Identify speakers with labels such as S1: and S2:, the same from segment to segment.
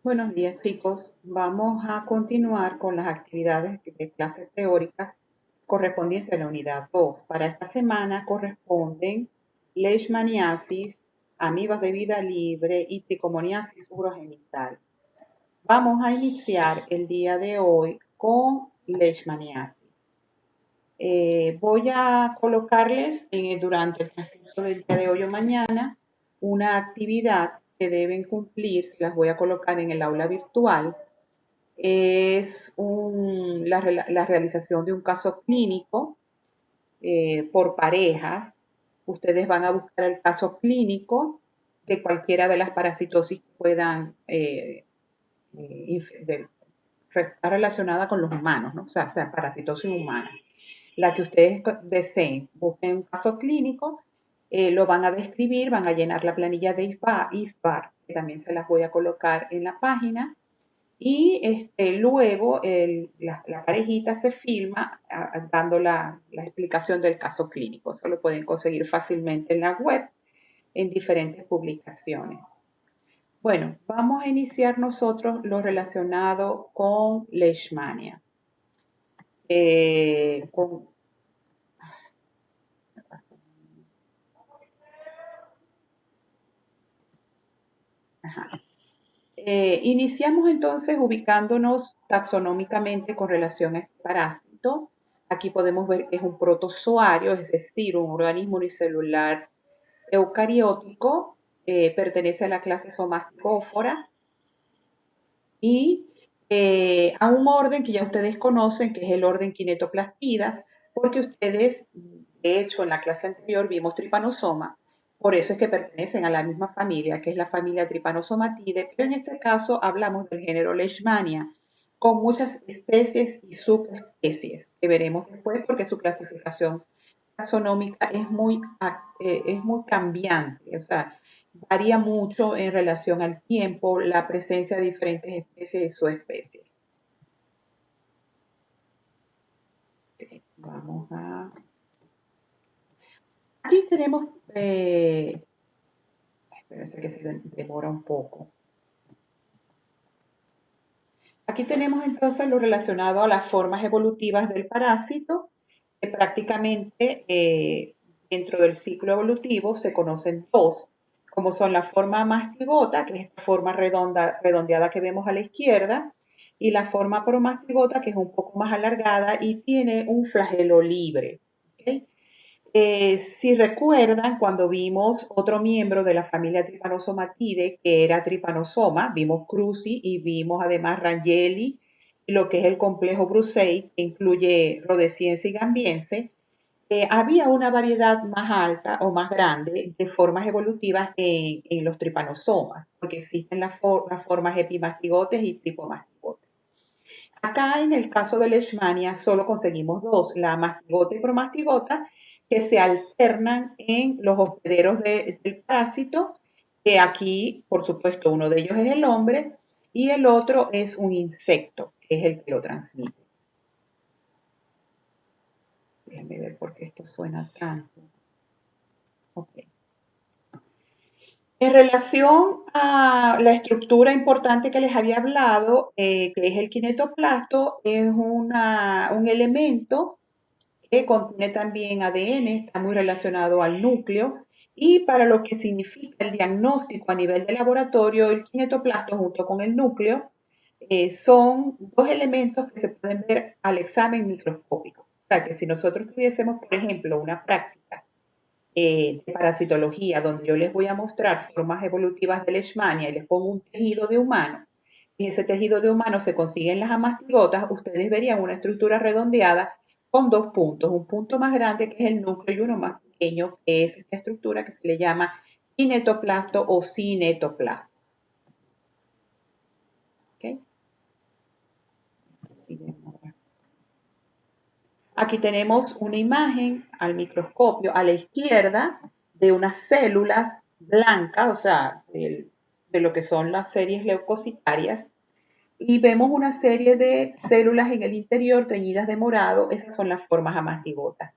S1: Buenos días, chicos. Vamos a continuar con las actividades de clases teóricas correspondientes a la unidad 2. Para esta semana corresponden leishmaniasis, amibas de vida libre y tricomoniasis urogenital. Vamos a iniciar el día de hoy con leishmaniasis. Voy a colocarles durante el transcurso del día de hoy o mañana una actividad que deben cumplir, se las voy a colocar en el aula virtual. Es la realización de un caso clínico por parejas. Ustedes van a buscar el caso clínico de cualquiera de las parasitosis que puedan estar relacionada con los humanos, ¿no? O sea, parasitosis humana. La que ustedes deseen, busquen un caso clínico, lo van a describir, van a llenar la planilla de ISBAR, que también se las voy a colocar en la página, y luego la parejita se filma dando la explicación del caso clínico. Eso lo pueden conseguir fácilmente en la web, en diferentes publicaciones. Bueno, vamos a iniciar nosotros lo relacionado con leishmania. Con, ajá. Iniciamos entonces ubicándonos taxonómicamente con relación a este parásito. Aquí podemos ver que es un protozoario, es decir, un organismo unicelular eucariótico, pertenece a la clase Somasticófora y a un orden que ya ustedes conocen, que es el orden Kinetoplastida, porque ustedes, de hecho, en la clase anterior vimos Trypanosoma, por eso es que pertenecen a la misma familia, que es la familia Trypanosomatidae, pero en este caso hablamos del género Leishmania, con muchas especies y subespecies, que veremos después porque su clasificación taxonómica es muy cambiante, o sea, varía mucho en relación al tiempo, la presencia de diferentes especies y subespecies. Vamos a... Aquí tenemos, espérense que se demora un poco. Aquí tenemos entonces lo relacionado a las formas evolutivas del parásito, que prácticamente dentro del ciclo evolutivo se conocen dos, como son la forma mastigota, que es esta forma redondeada que vemos a la izquierda, y la forma promastigota, que es un poco más alargada y tiene un flagelo libre. ¿Okay? Si recuerdan, cuando vimos otro miembro de la familia Trypanosomatidae, que era Trypanosoma, vimos Cruzi y vimos además Rangeli, lo que es el complejo Brucei, que incluye Rhodesiense y Gambiense, había una variedad más alta o más grande de formas evolutivas en los tripanosomas, porque existen las formas epimastigotes y tripomastigotes. Acá en el caso de Leishmania solo conseguimos dos, la mastigota y promastigota, que se alternan en los hospederos del parásito, que aquí, por supuesto, uno de ellos es el hombre y el otro es un insecto, que es el que lo transmite. Déjenme ver por qué esto suena tanto. Okay. En relación a la estructura importante que les había hablado, que es el kinetoplasto, es un elemento que contiene también ADN, está muy relacionado al núcleo, y para lo que significa el diagnóstico a nivel de laboratorio, el kinetoplasto junto con el núcleo son dos elementos que se pueden ver al examen microscópico. O sea, que si nosotros tuviésemos, por ejemplo, una práctica de parasitología, donde yo les voy a mostrar formas evolutivas de Leishmania y les pongo un tejido de humano, y ese tejido de humano se consigue en las amastigotas, ustedes verían una estructura redondeada con dos puntos, un punto más grande que es el núcleo y uno más pequeño que es esta estructura que se le llama kinetoplasto o cinetoplasto. ¿Okay? Aquí tenemos una imagen al microscopio a la izquierda de unas células blancas, o sea, de lo que son las series leucocitarias, y vemos una serie de células en el interior teñidas de morado, esas son las formas amastigotas.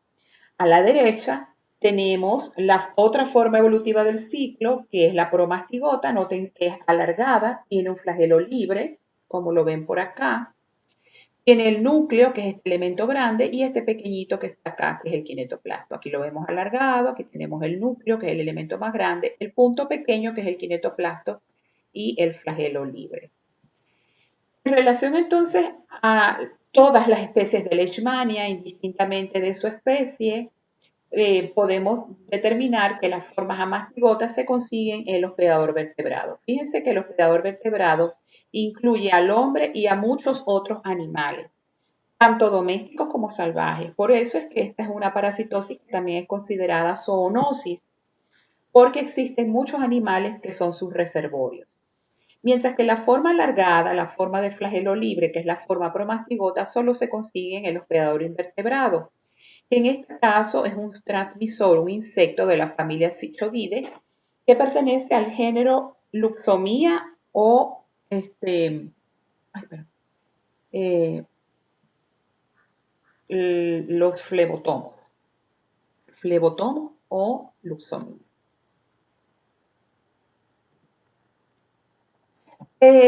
S1: A la derecha Tenemos la otra forma evolutiva del ciclo, que es la promastigota. Noten que es alargada, tiene un flagelo libre, como lo ven por acá. Tiene el núcleo, que es este elemento grande, y este pequeñito que está acá, que es el kinetoplasto. Aquí lo vemos alargado, aquí tenemos el núcleo, que es el elemento más grande, el punto pequeño, que es el kinetoplasto, y el flagelo libre. En relación entonces a todas las especies de Leishmania, indistintamente de su especie, podemos determinar que las formas amastigotas se consiguen en el hospedador vertebrado. Fíjense que el hospedador vertebrado incluye al hombre y a muchos otros animales, tanto domésticos como salvajes. Por eso es que esta es una parasitosis que también es considerada zoonosis, porque existen muchos animales que son sus reservorios. Mientras que la forma alargada, la forma de flagelo libre, que es la forma promastigota, solo se consigue en el hospedador invertebrado. En este caso es un transmisor, un insecto de la familia Cichodidae, que pertenece al género Luxomia o eh, los flebotomos o Luxomia.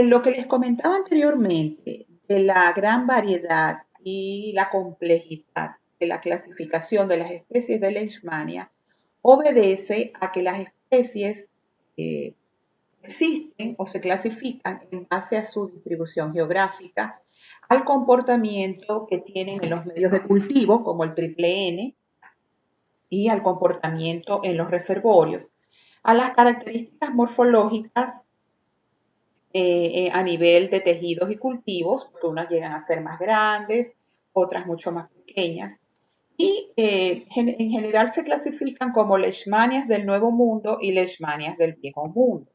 S1: Lo que les comentaba anteriormente de la gran variedad y la complejidad de la clasificación de las especies de Leishmania obedece a que las especies existen o se clasifican en base a su distribución geográfica, al comportamiento que tienen en los medios de cultivo, como el triple N, y al comportamiento en los reservorios, a las características morfológicas a nivel de tejidos y cultivos, porque unas llegan a ser más grandes, otras mucho más pequeñas, y en general se clasifican como leishmanias del Nuevo Mundo y leishmanias del Viejo Mundo.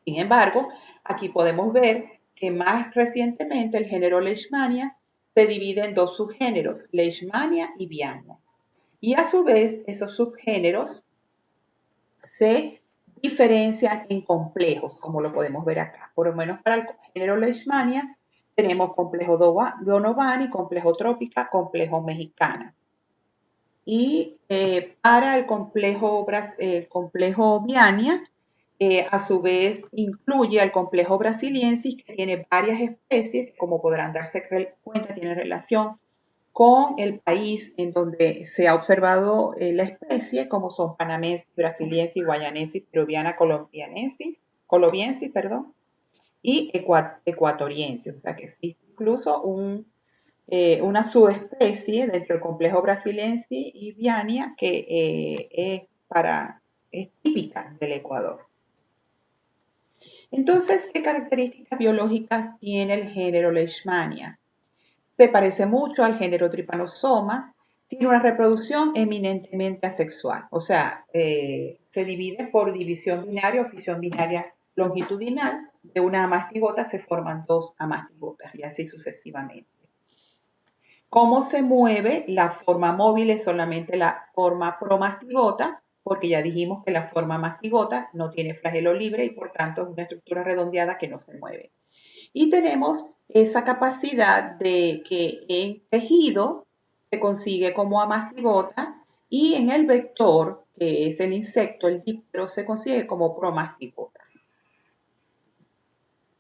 S1: Sin embargo, aquí podemos ver que más recientemente el género Leishmania se divide en dos subgéneros, Leishmania y Viana. Y a su vez, esos subgéneros se diferencian en complejos, como lo podemos ver acá. Por lo menos para el género Leishmania tenemos complejo Donovani, complejo Trópica, complejo Mexicana. Y para el complejo Viania, a su vez incluye al complejo brasiliensis, que tiene varias especies, como podrán darse cuenta, tiene relación con el país en donde se ha observado la especie, como son panamensis, brasiliensis, guayanensis, peruviana, colombiensis, perdón, y ecuatoriensis. O sea que existe incluso una subespecie dentro del complejo brasiliensis y viania que es típica del Ecuador. Entonces, ¿qué características biológicas tiene el género Leishmania? Se parece mucho al género Trypanosoma, tiene una reproducción eminentemente asexual, o sea, se divide por división binaria o fisión binaria longitudinal. De una amastigota se forman dos amastigotas y así sucesivamente. ¿Cómo se mueve? La forma móvil es solamente la forma promastigota, porque ya dijimos que la forma mastigota no tiene flagelo libre y por tanto es una estructura redondeada que no se mueve. Y tenemos esa capacidad de que en tejido se consigue como amastigota y en el vector, que es el insecto, el díptero, se consigue como promastigota.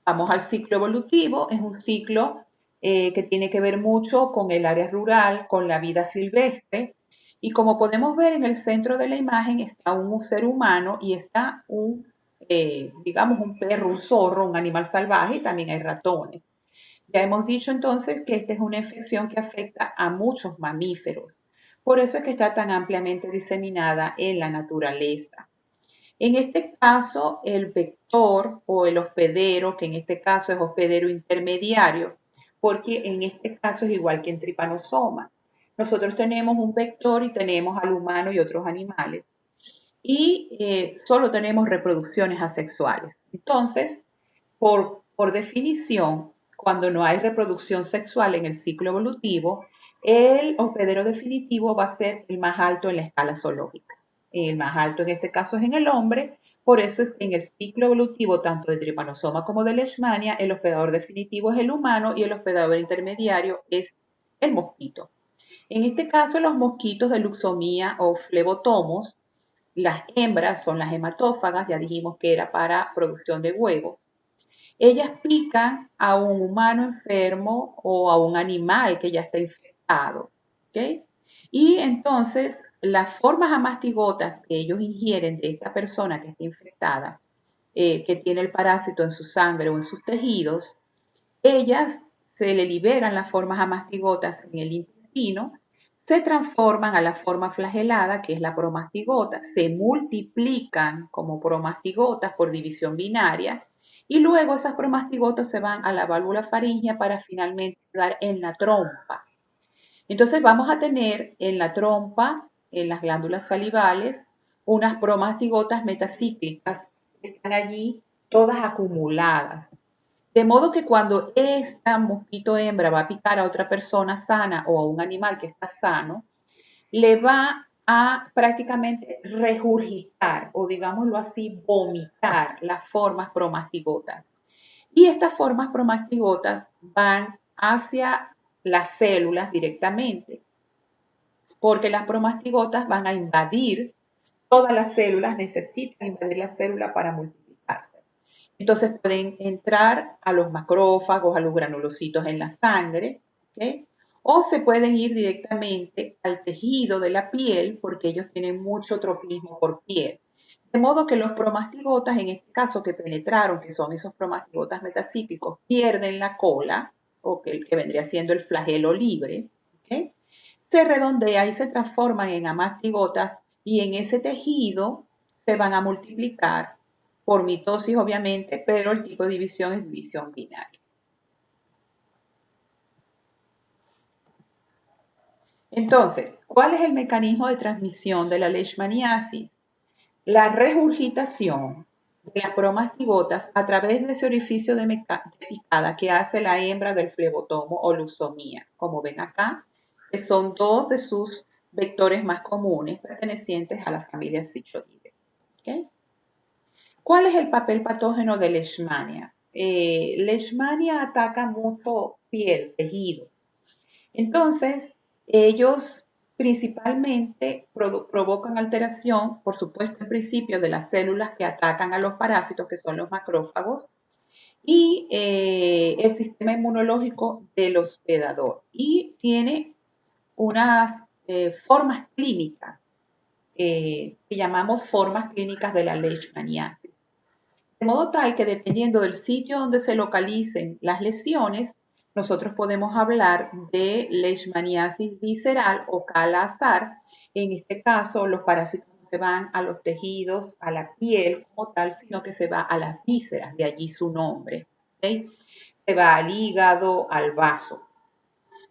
S1: Vamos al ciclo evolutivo, es un ciclo que tiene que ver mucho con el área rural, con la vida silvestre. Y como podemos ver en el centro de la imagen está un ser humano y está digamos, un perro, un zorro, un animal salvaje y también hay ratones. Ya hemos dicho entonces que esta es una infección que afecta a muchos mamíferos. Por eso es que está tan ampliamente diseminada en la naturaleza. En este caso, el vector o el hospedero, que en este caso es hospedero intermediario, porque en este caso es igual que en Trypanosoma. Nosotros tenemos un vector y tenemos al humano y otros animales. Y solo tenemos reproducciones asexuales. Entonces, por definición, cuando no hay reproducción sexual en el ciclo evolutivo, el hospedero definitivo va a ser el más alto en la escala zoológica. El más alto en este caso es en el hombre, por eso es en el ciclo evolutivo tanto de Trypanosoma como de Leishmania, el hospedador definitivo es el humano y el hospedador intermediario es el mosquito. En este caso, los mosquitos de Luxomía o flebotomos, las hembras son las hematófagas, ya dijimos que era para producción de huevos. Ellas pican a un humano enfermo o a un animal que ya está infectado, ¿ok? Y entonces las formas amastigotas que ellos ingieren de esta persona que está infectada, que tiene el parásito en su sangre o en sus tejidos, ellas se le liberan las formas amastigotas en el intestino, se transforman a la forma flagelada, que es la promastigota, se multiplican como promastigotas por división binaria y luego esas promastigotas se van a la válvula faríngea para finalmente quedar en la trompa. Entonces vamos a tener en la trompa, en las glándulas salivales, unas promastigotas metacíclicas que están allí todas acumuladas. De modo que cuando esta mosquito hembra va a picar a otra persona sana o a un animal que está sano, le va a prácticamente regurgitar o digámoslo así, vomitar las formas promastigotas. Y estas formas promastigotas van hacia las células directamente, porque las promastigotas van a invadir todas las células, necesitan invadir la célula para multiplicarse. Entonces pueden entrar a los macrófagos, a los granulocitos en la sangre, ¿ok? O se pueden ir directamente al tejido de la piel porque ellos tienen mucho tropismo por piel. De modo que los promastigotas, en este caso que penetraron, que son esos promastigotas metacíclicos, pierden la cola, o que vendría siendo el flagelo libre, ¿ok? Se redondea y se transforman en amastigotas y en ese tejido se van a multiplicar por mitosis obviamente, pero el tipo de división es división binaria. Entonces, ¿cuál es el mecanismo de transmisión de la leishmaniasis? La regurgitación de las promastigotas a través de ese orificio de picada que hace la hembra del flebotomo o luxomía, como ven acá, que son dos de sus vectores más comunes pertenecientes a la familia Cyclodidae. ¿Okay? ¿Cuál es el papel patógeno de Leishmania? Leishmania ataca mucho piel, tejido. Entonces, ellos principalmente provocan alteración, por supuesto, en principio de las células que atacan a los parásitos, que son los macrófagos, y el sistema inmunológico del hospedador. Y tiene unas formas clínicas que llamamos formas clínicas de la leishmaniasis. De modo tal que dependiendo del sitio donde se localicen las lesiones, nosotros podemos hablar de leishmaniasis visceral o cala-azar. En este caso, los parásitos no se van a los tejidos, a la piel como tal, sino que se va a las vísceras, de allí su nombre. ¿Okay? Se va al hígado, al vaso.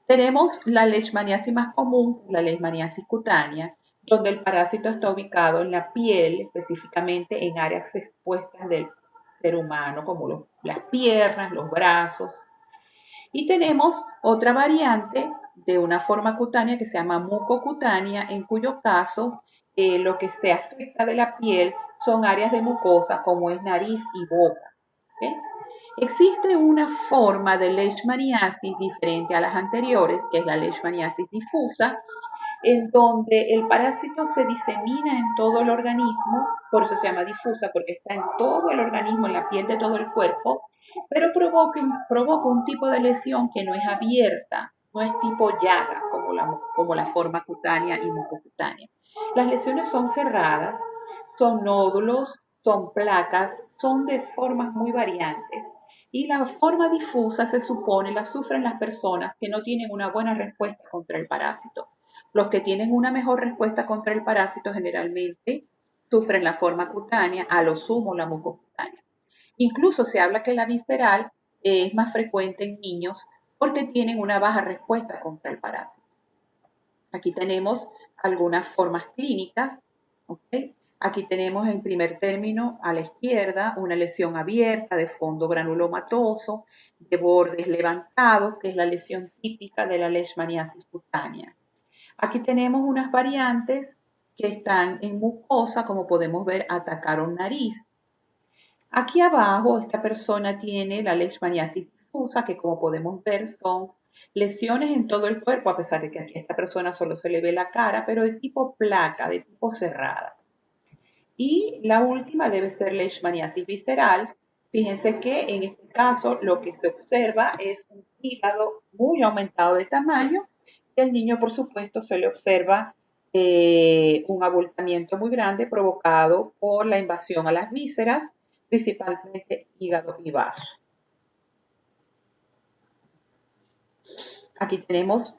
S1: Tenemos la leishmaniasis más común, la leishmaniasis cutánea, donde el parásito está ubicado en la piel, específicamente en áreas expuestas del ser humano, como las piernas, los brazos. Y tenemos otra variante de una forma cutánea que se llama mucocutánea, en cuyo caso lo que se afecta de la piel son áreas de mucosa como es nariz y boca. ¿Okay? Existe una forma de leishmaniasis diferente a las anteriores, que es la leishmaniasis difusa, en donde el parásito se disemina en todo el organismo, por eso se llama difusa, porque está en todo el organismo, en la piel de todo el cuerpo, pero provoca un tipo de lesión que no es abierta, no es tipo llaga, como la forma cutánea y mucocutánea. Las lesiones son cerradas, son nódulos, son placas, son de formas muy variantes. Y la forma difusa se supone la sufren las personas que no tienen una buena respuesta contra el parásito. Los que tienen una mejor respuesta contra el parásito generalmente sufren la forma cutánea, a lo sumo la mucocutánea. Incluso se habla que la visceral es más frecuente en niños porque tienen una baja respuesta contra el parásito. Aquí tenemos algunas formas clínicas. ¿Okay? Aquí tenemos en primer término a la izquierda una lesión abierta de fondo granulomatoso, de bordes levantados, que es la lesión típica de la leishmaniasis cutánea. Aquí tenemos unas variantes que están en mucosa, como podemos ver, atacaron nariz. Aquí abajo esta persona tiene la leishmaniasis difusa, que como podemos ver son Lesiones en todo el cuerpo, a pesar de que aquí a esta persona solo se le ve la cara, pero de tipo placa, de tipo cerrada. Y la última debe ser leishmaniasis visceral. Fíjense que en este caso lo que se observa es un hígado muy aumentado de tamaño y al niño, por supuesto, se le observa un abultamiento muy grande provocado por la invasión a las vísceras, principalmente hígado y vaso. Aquí tenemos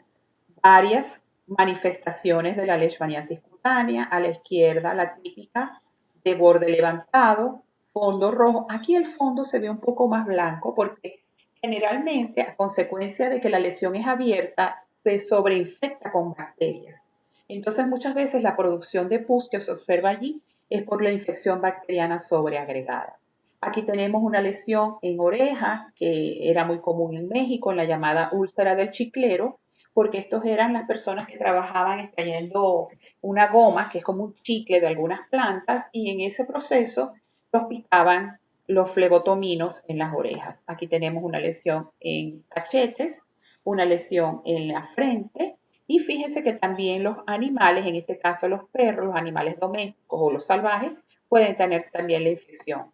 S1: varias manifestaciones de la leishmaniasis cutánea. A la izquierda, la típica de borde levantado, fondo rojo. Aquí el fondo se ve un poco más blanco porque generalmente, a consecuencia de que la lesión es abierta, se sobreinfecta con bacterias. Entonces, muchas veces la producción de pus que se observa allí es por la infección bacteriana sobreagregada. Aquí tenemos una lesión en oreja que era muy común en México, en la llamada úlcera del chiclero, porque estos eran las personas que trabajaban extrayendo una goma, que es como un chicle de algunas plantas, y en ese proceso los picaban los flebotominos en las orejas. Aquí tenemos una lesión en cachetes, una lesión en la frente, y fíjense que también los animales, en este caso los perros, los animales domésticos o los salvajes, pueden tener también la infección,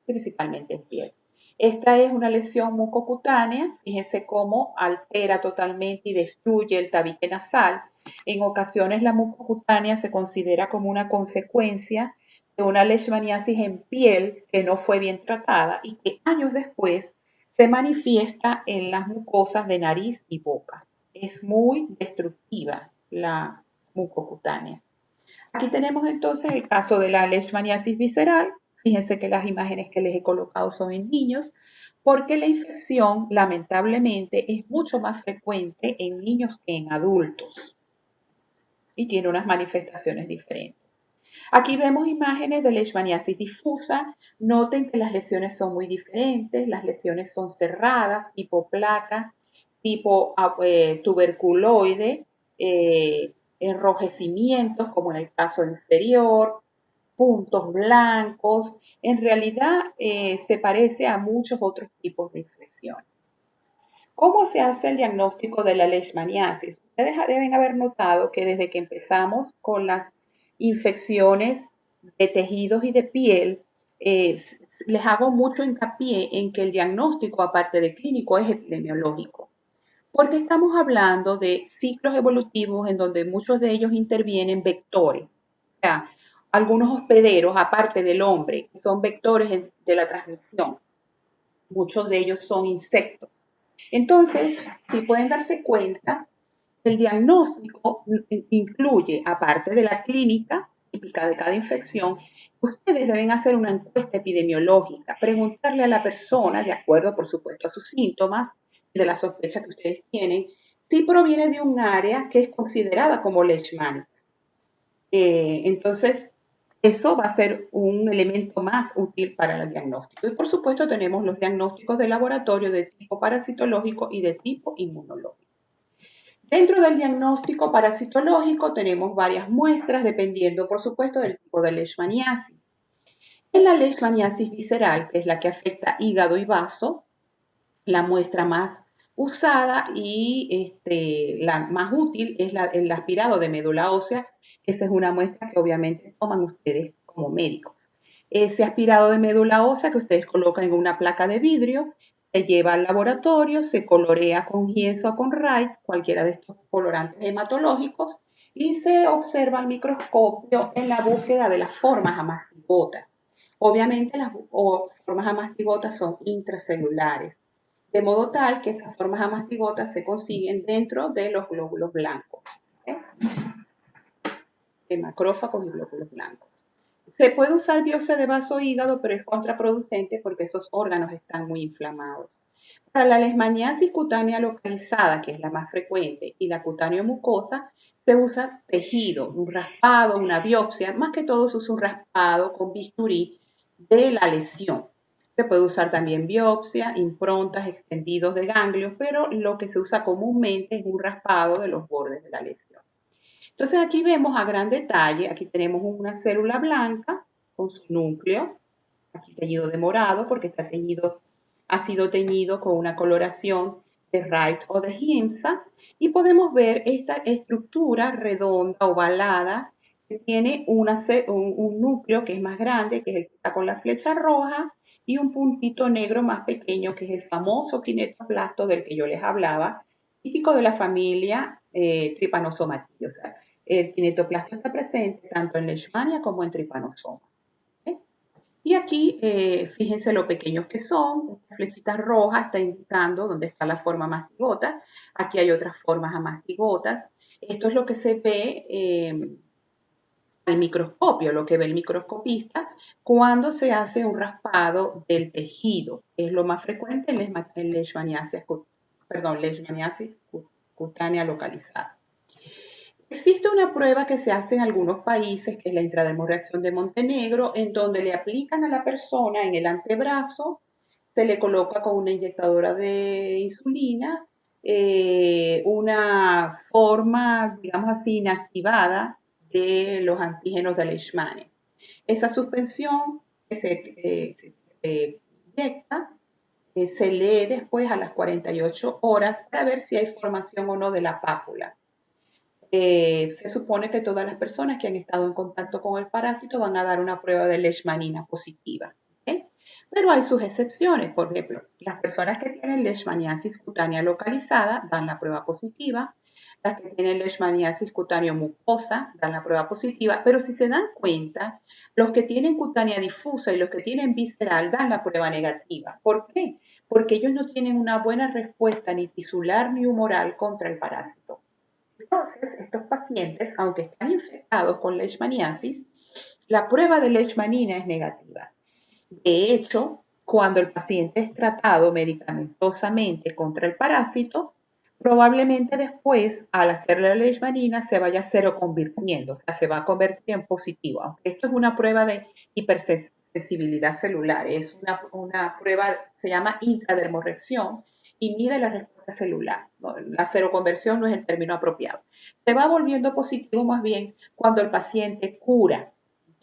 S1: principalmente en piel. Esta es una lesión mucocutánea, fíjense cómo altera totalmente y destruye el tabique nasal. En ocasiones la mucocutánea se considera como una consecuencia de una leishmaniasis en piel que no fue bien tratada y que años después se manifiesta en las mucosas de nariz y boca. Es muy destructiva la mucocutánea. Aquí tenemos entonces el caso de la leishmaniasis visceral. Fíjense que las imágenes que les he colocado son en niños, porque la infección lamentablemente es mucho más frecuente en niños que en adultos y tiene unas manifestaciones diferentes. Aquí vemos imágenes de leishmaniasis difusa. Noten que las lesiones son muy diferentes. Las lesiones son cerradas, tipo placa, tipo tuberculoide, enrojecimientos, como en el caso inferior, puntos blancos. En realidad se parece a muchos otros tipos de infecciones. ¿Cómo se hace el diagnóstico de la leishmaniasis? Ustedes deben haber notado que desde que empezamos con las infecciones de tejidos y de piel, les hago mucho hincapié en que el diagnóstico, aparte de clínico, es epidemiológico. Porque estamos hablando de ciclos evolutivos en donde muchos de ellos intervienen vectores. O sea, algunos hospederos, aparte del hombre, son vectores de la transmisión. Muchos de ellos son insectos. Entonces, si pueden darse cuenta, el diagnóstico incluye, aparte de la clínica típica de cada infección, ustedes deben hacer una encuesta epidemiológica, preguntarle a la persona, de acuerdo, por supuesto, a sus síntomas, de la sospecha que ustedes tienen, si proviene de un área que es considerada como leishmaniasis. Entonces, eso va a ser un elemento más útil para el diagnóstico. Y por supuesto tenemos los diagnósticos de laboratorio de tipo parasitológico y de tipo inmunológico. Dentro del diagnóstico parasitológico tenemos varias muestras dependiendo, por supuesto, del tipo de leishmaniasis. En la leishmaniasis visceral, que es la que afecta hígado y vaso, la muestra más usada y la más útil es el aspirado de médula ósea. Esa es una muestra que obviamente toman ustedes como médicos. Ese aspirado de médula ósea que ustedes colocan en una placa de vidrio, se lleva al laboratorio, se colorea con yeso o con Wright, cualquiera de estos colorantes hematológicos, y se observa al microscopio en la búsqueda de las formas amastigotas. Obviamente las formas amastigotas son intracelulares, de modo tal que esas formas amastigotas se consiguen dentro de los glóbulos blancos, de macrófagos y glóbulos blancos. Se puede usar biopsia de vaso hígado, pero es contraproducente porque estos órganos están muy inflamados. Para la leishmaniasis cutánea localizada, que es la más frecuente, y la cutánea mucosa, se usa tejido, un raspado, una biopsia, más que todo se usa un raspado con bisturí de la lesión. Se puede usar también biopsia, improntas, extendidos de ganglios, pero lo que se usa comúnmente es un raspado de los bordes de la lesión. Entonces aquí vemos a gran detalle, aquí tenemos una célula blanca con su núcleo, aquí teñido de morado porque ha sido teñido con una coloración de Wright o de Giemsa, y podemos ver esta estructura redonda, ovalada, que tiene un núcleo que es más grande, que es el que está con la flecha roja, y un puntito negro más pequeño, que es el famoso kinetoplasto del que yo les hablaba, típico de la familia Trypanosomatidae. O sea, el kinetoplasto está presente tanto en Leishmania como en Trypanosoma. ¿Okay? Y aquí, fíjense lo pequeños que son. Esta flechita roja está indicando dónde está la forma mastigota. Aquí hay otras formas amastigotas. Esto es lo que se ve al microscopio, lo que ve el microscopista cuando se hace un raspado del tejido. Es lo más frecuente en leishmaniasis, leishmaniasis cutánea localizada. Existe una prueba que se hace en algunos países, que es la intradermoreacción de Montenegro, en donde le aplican a la persona en el antebrazo, se le coloca con una inyectadora de insulina, una forma, digamos así, inactivada de los antígenos de Leishmania. Esta suspensión que se inyecta se lee después a las 48 horas para ver si hay formación o no de la pápula. Se supone que todas las personas que han estado en contacto con el parásito van a dar una prueba de leishmanina positiva. ¿Okay? Pero hay sus excepciones. Por ejemplo, las personas que tienen leishmaniasis cutánea localizada dan la prueba positiva. Las que tienen leishmaniasis cutánea mucosa dan la prueba positiva. Pero si se dan cuenta, los que tienen cutánea difusa y los que tienen visceral dan la prueba negativa. ¿Por qué? Porque ellos no tienen una buena respuesta ni tisular ni humoral contra el parásito. Entonces, estos pacientes, aunque están infectados con leishmaniasis, la prueba de leishmanina es negativa. De hecho, cuando el paciente es tratado medicamentosamente contra el parásito, probablemente después, al hacerle la leishmanina, se vaya seroconvirtiendo, o sea, se va a convertir en positivo. Aunque esto es una prueba de hipersensibilidad celular, es una prueba, se llama intradermorreacción, y mide la respuesta celular. La seroconversión no es el término apropiado. Se va volviendo positivo más bien cuando el paciente cura.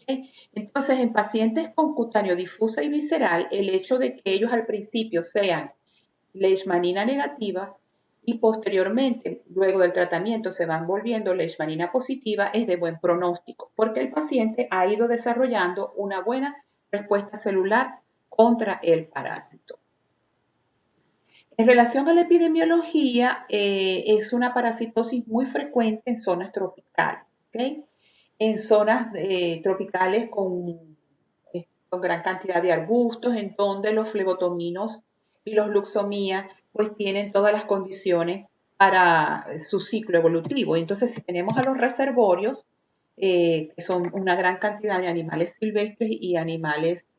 S1: ¿Okay? Entonces, en pacientes con cutáneo difusa y visceral, el hecho de que ellos al principio sean leishmanina negativa y posteriormente, luego del tratamiento, se van volviendo leishmanina positiva es de buen pronóstico, porque el paciente ha ido desarrollando una buena respuesta celular contra el parásito. En relación a la epidemiología, es una parasitosis muy frecuente en zonas tropicales. ¿Okay? En zonas tropicales con gran cantidad de arbustos, en donde los flebotominos y los luxomías pues tienen todas las condiciones para su ciclo evolutivo. Entonces, si tenemos a los reservorios, que son una gran cantidad de animales silvestres y animales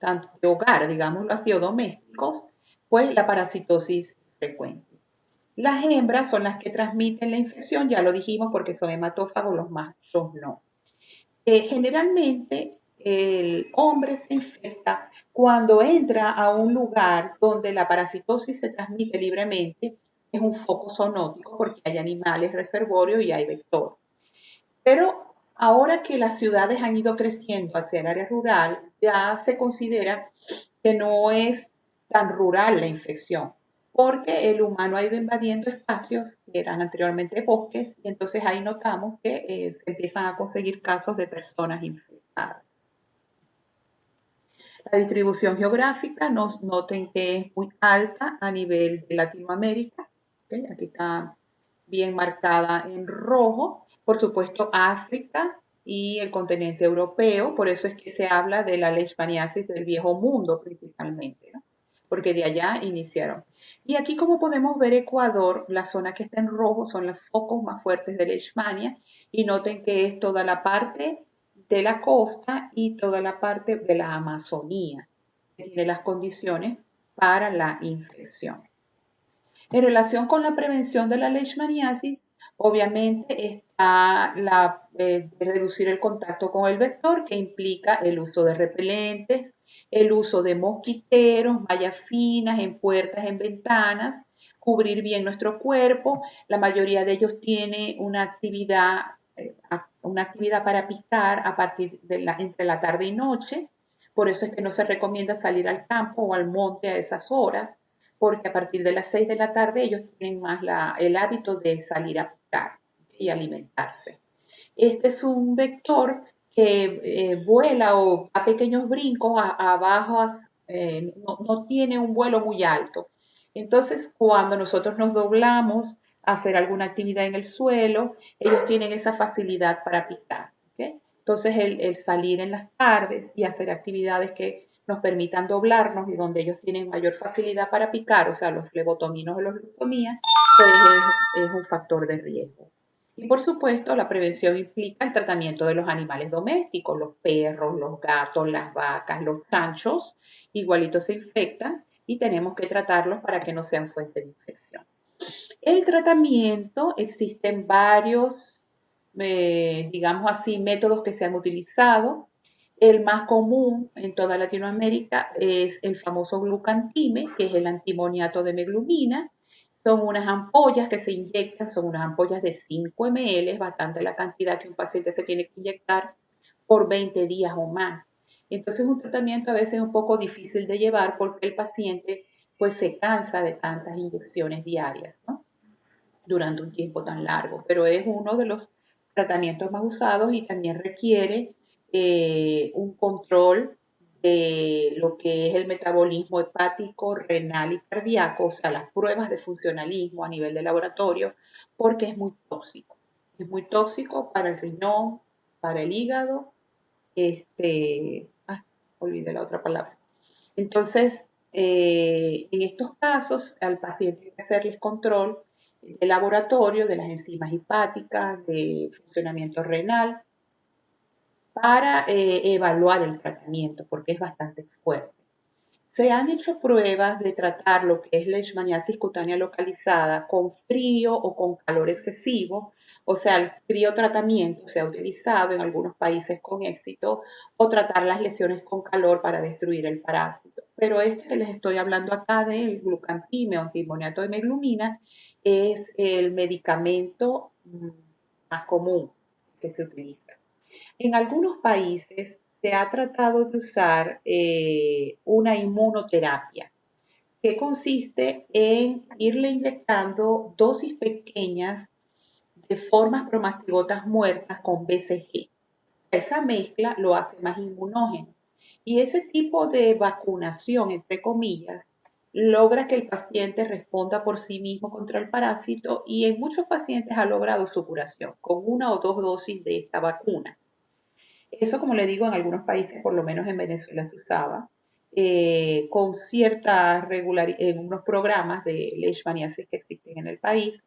S1: tanto de hogar, digámoslo así, o domésticos, pues la parasitosis es frecuente. Las hembras son las que transmiten la infección, ya lo dijimos, porque son hematófagos, los machos no. Generalmente el hombre se infecta cuando entra a un lugar donde la parasitosis se transmite libremente, es un foco zoonótico porque hay animales reservorios y hay vector. Pero ahora que las ciudades han ido creciendo hacia el área rural, ya se considera que no es tan rural la infección, porque el humano ha ido invadiendo espacios que eran anteriormente bosques, y entonces ahí notamos que se empiezan a conseguir casos de personas infectadas. La distribución geográfica, noten que es muy alta a nivel de Latinoamérica. ¿Okay? Aquí está bien marcada en rojo. Por supuesto, África y el continente europeo. Por eso es que se habla de la leishmaniasis del viejo mundo principalmente, ¿no? Porque de allá iniciaron. Y aquí, como podemos ver, Ecuador, la zona que está en rojo son los focos más fuertes de leishmania. Y noten que es toda la parte de la costa y toda la parte de la Amazonía, que tiene las condiciones para la infección. En relación con la prevención de la leishmaniasis, obviamente está de reducir el contacto con el vector, que implica el uso de repelentes, el uso de mosquiteros, mallas finas en puertas, en ventanas, cubrir bien nuestro cuerpo. La mayoría de ellos tiene una actividad para picar a partir de entre la tarde y noche. Por eso es que no se recomienda salir al campo o al monte a esas horas, porque a partir de las 6 de la tarde ellos tienen más el hábito de salir a picar y alimentarse. Este es un vector que vuela o a pequeños brincos, a bajas, no tiene un vuelo muy alto. Entonces, cuando nosotros nos doblamos a hacer alguna actividad en el suelo, ellos tienen esa facilidad para picar. ¿Okay? Entonces, el salir en las tardes y hacer actividades que nos permitan doblarnos y donde ellos tienen mayor facilidad para picar, o sea, los flebotominos o los leucemías, pues es un factor de riesgo. Y por supuesto, la prevención implica el tratamiento de los animales domésticos, los perros, los gatos, las vacas, los chanchos, igualitos se infectan y tenemos que tratarlos para que no sean fuente de infección. El tratamiento, existen varios, digamos así, métodos que se han utilizado. El más común en toda Latinoamérica es el famoso glucantime, que es el antimoniato de meglumina. Son unas ampollas que se inyectan, son unas ampollas de 5 ml, es bastante la cantidad que un paciente se tiene que inyectar por 20 días o más. Entonces es un tratamiento a veces un poco difícil de llevar porque el paciente pues se cansa de tantas inyecciones diarias, ¿no? Durante un tiempo tan largo, pero es uno de los tratamientos más usados y también requiere un control de lo que es el metabolismo hepático, renal y cardíaco, o sea, las pruebas de funcionalismo a nivel de laboratorio, porque es muy tóxico. Es muy tóxico para el riñón, para el hígado, olvidé la otra palabra. Entonces, en estos casos, al paciente hay que hacerles control de laboratorio de las enzimas hepáticas, de funcionamiento renal, para evaluar el tratamiento, porque es bastante fuerte. Se han hecho pruebas de tratar lo que es leishmaniasis cutánea localizada con frío o con calor excesivo, o sea, el frío tratamiento se ha utilizado en algunos países con éxito, o tratar las lesiones con calor para destruir el parásito. Pero este que les estoy hablando acá del glucantime o antimoniato de meglumina es el medicamento más común que se utiliza. En algunos países se ha tratado de usar una inmunoterapia que consiste en irle inyectando dosis pequeñas de formas promastigotas muertas con BCG. Esa mezcla lo hace más inmunógeno. Y ese tipo de vacunación, entre comillas, logra que el paciente responda por sí mismo contra el parásito y en muchos pacientes ha logrado su curación con una o dos dosis de esta vacuna. Eso, como le digo, en algunos países, por lo menos en Venezuela, se usaba con cierta regularidad en unos programas de leishmaniasis que existen en el país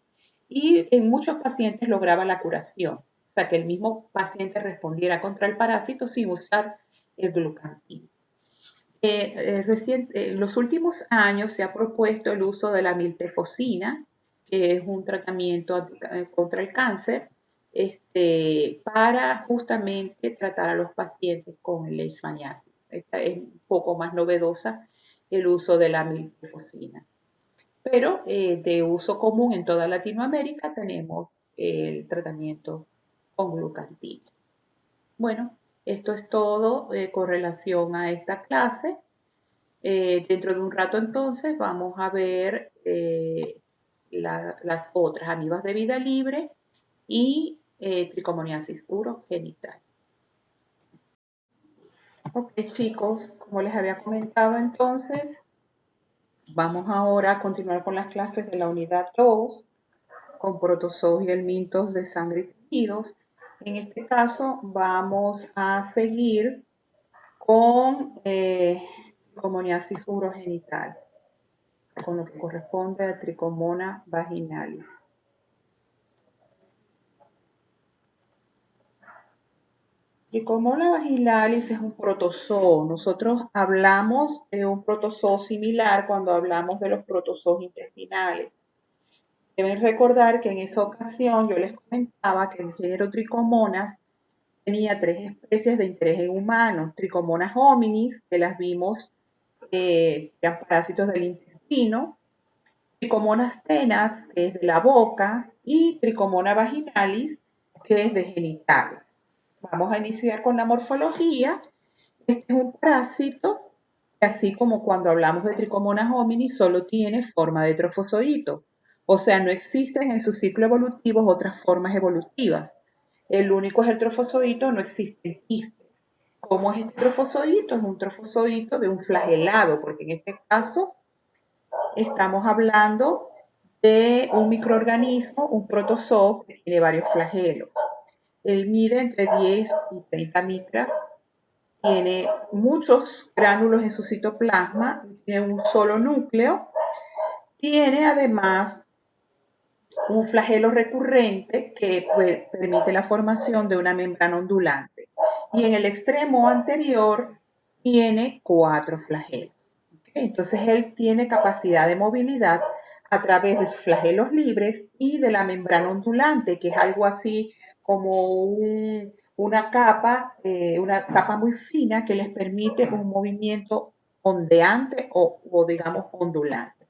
S1: y en muchos pacientes lograba la curación, o sea, que el mismo paciente respondiera contra el parásito sin usar el glucantine. En los últimos años se ha propuesto el uso de la miltefosina, que es un tratamiento contra el cáncer, para justamente tratar a los pacientes con leishmaniasis. Esta es un poco más novedosa el uso de la miltefosina. Pero de uso común en toda Latinoamérica tenemos el tratamiento con glucantine. Bueno, esto es todo con relación a esta clase. Dentro de un rato entonces vamos a ver las otras amibas de vida libre y tricomoniasis urogenital. Ok, chicos, como les había comentado entonces, vamos ahora a continuar con las clases de la unidad 2 con protozoos y helmintos de sangre y tejidos. En este caso vamos a seguir con tricomoniasis urogenital, con lo que corresponde a Tricomona vaginalis. Tricomona vaginalis es un protozoo. Nosotros hablamos de un protozoo similar cuando hablamos de los protozoos intestinales. Deben recordar que en esa ocasión yo les comentaba que el género Tricomonas tenía 3 especies de interés en humanos. Tricomonas hominis, que las vimos, eran parásitos del intestino. Tricomonas tenax, que es de la boca, y Tricomona vaginalis, que es de genitales. Vamos a iniciar con la morfología. Este es un parásito así como cuando hablamos de Trichomonas hominis, solo tiene forma de trofozoito. O sea, no existen en su ciclo evolutivo otras formas evolutivas. El único es el trofozoito, no existen quistes. ¿Cómo es este trofozoito? Es un trofozoito de un flagelado, porque en este caso estamos hablando de un microorganismo, un protozoo que tiene varios flagelos. Él mide entre 10 y 30 micras, tiene muchos gránulos en su citoplasma, tiene un solo núcleo, tiene además un flagelo recurrente que permite la formación de una membrana ondulante. Y en el extremo anterior tiene 4 flagelos. ¿Okay? Entonces él tiene capacidad de movilidad a través de sus flagelos libres y de la membrana ondulante, que es algo así como una capa muy fina que les permite un movimiento ondeante o digamos ondulante.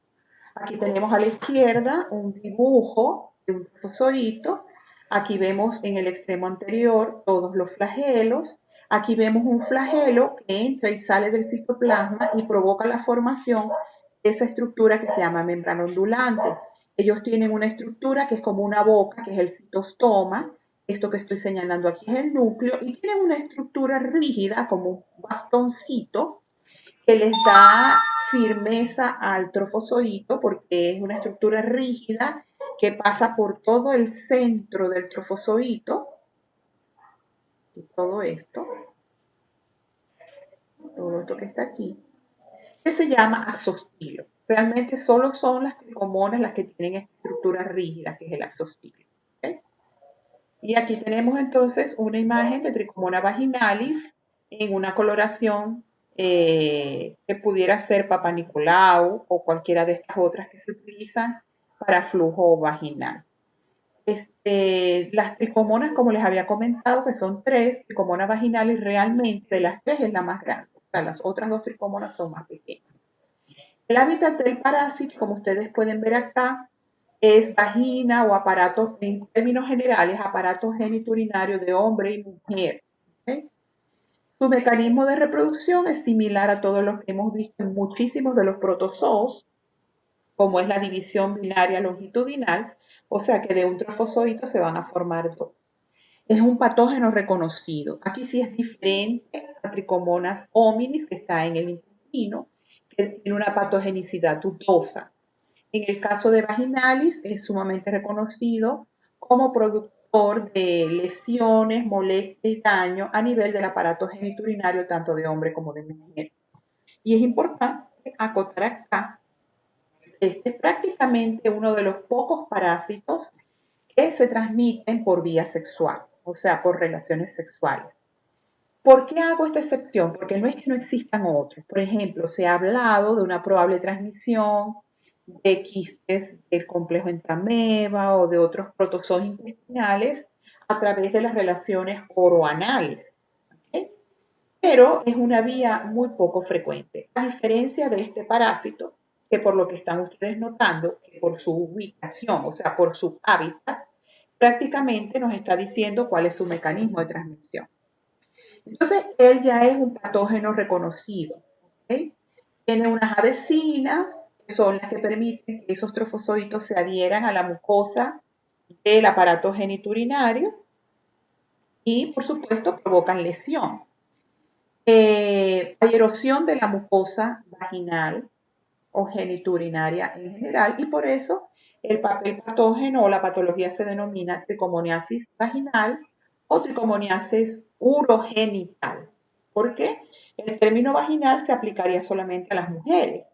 S1: Aquí tenemos a la izquierda un dibujo de un trofozoito. Aquí vemos en el extremo anterior todos los flagelos. Aquí vemos un flagelo que entra y sale del citoplasma y provoca la formación de esa estructura que se llama membrana ondulante. Ellos tienen una estructura que es como una boca, que es el citostoma. Esto que estoy señalando aquí es el núcleo. Y tienen una estructura rígida, como un bastoncito, que les da firmeza al trofozoito porque es una estructura rígida que pasa por todo el centro del trofozoito. Y todo esto que está aquí, que se llama axostilo. Realmente solo son las tricomonas las que tienen esta estructura rígida, que es el axostilo. ¿Okay? Y aquí tenemos entonces una imagen de Tricomona vaginalis en una coloración que pudiera ser Papa Nicolau o cualquiera de estas otras que se utilizan para flujo vaginal. Las tricomonas, como les había comentado, que son 3, Tricomona vaginalis realmente de las 3 es la más grande. O sea, las otras 2 tricomonas son más pequeñas. El hábitat del parásito, como ustedes pueden ver acá, es vagina o aparato, en términos generales, aparato geniturinario de hombre y mujer. ¿Okay? Su mecanismo de reproducción es similar a todos los que hemos visto en muchísimos de los protozoos, como es la división binaria longitudinal, o sea que de un trofozoito se van a formar 2. Es un patógeno reconocido. Aquí sí es diferente a Trichomonas hominis, que está en el intestino, que tiene una patogenicidad dudosa. En el caso de vaginalis es sumamente reconocido como productor de lesiones, molestias y daño a nivel del aparato geniturinario tanto de hombre como de mujer. Y es importante acotar acá, este es prácticamente uno de los pocos parásitos que se transmiten por vía sexual, o sea, por relaciones sexuales. ¿Por qué hago esta excepción? Porque no es que no existan otros. Por ejemplo, se ha hablado de una probable transmisión de quistes del complejo entameba o de otros protozoos intestinales a través de las relaciones oroanales. ¿Okay? Pero es una vía muy poco frecuente. A diferencia de este parásito, que por lo que están ustedes notando, que por su ubicación, o sea, por su hábitat, prácticamente nos está diciendo cuál es su mecanismo de transmisión. Entonces, él ya es un patógeno reconocido. ¿Okay? Tiene unas adhesinas, que son las que permiten que esos trofozoitos se adhieran a la mucosa del aparato geniturinario y, por supuesto, provocan lesión. Hay erosión de la mucosa vaginal o geniturinaria en general y por eso el papel patógeno o la patología se denomina tricomoniasis vaginal o tricomoniasis urogenital. ¿Por qué? El término vaginal se aplicaría solamente a las mujeres,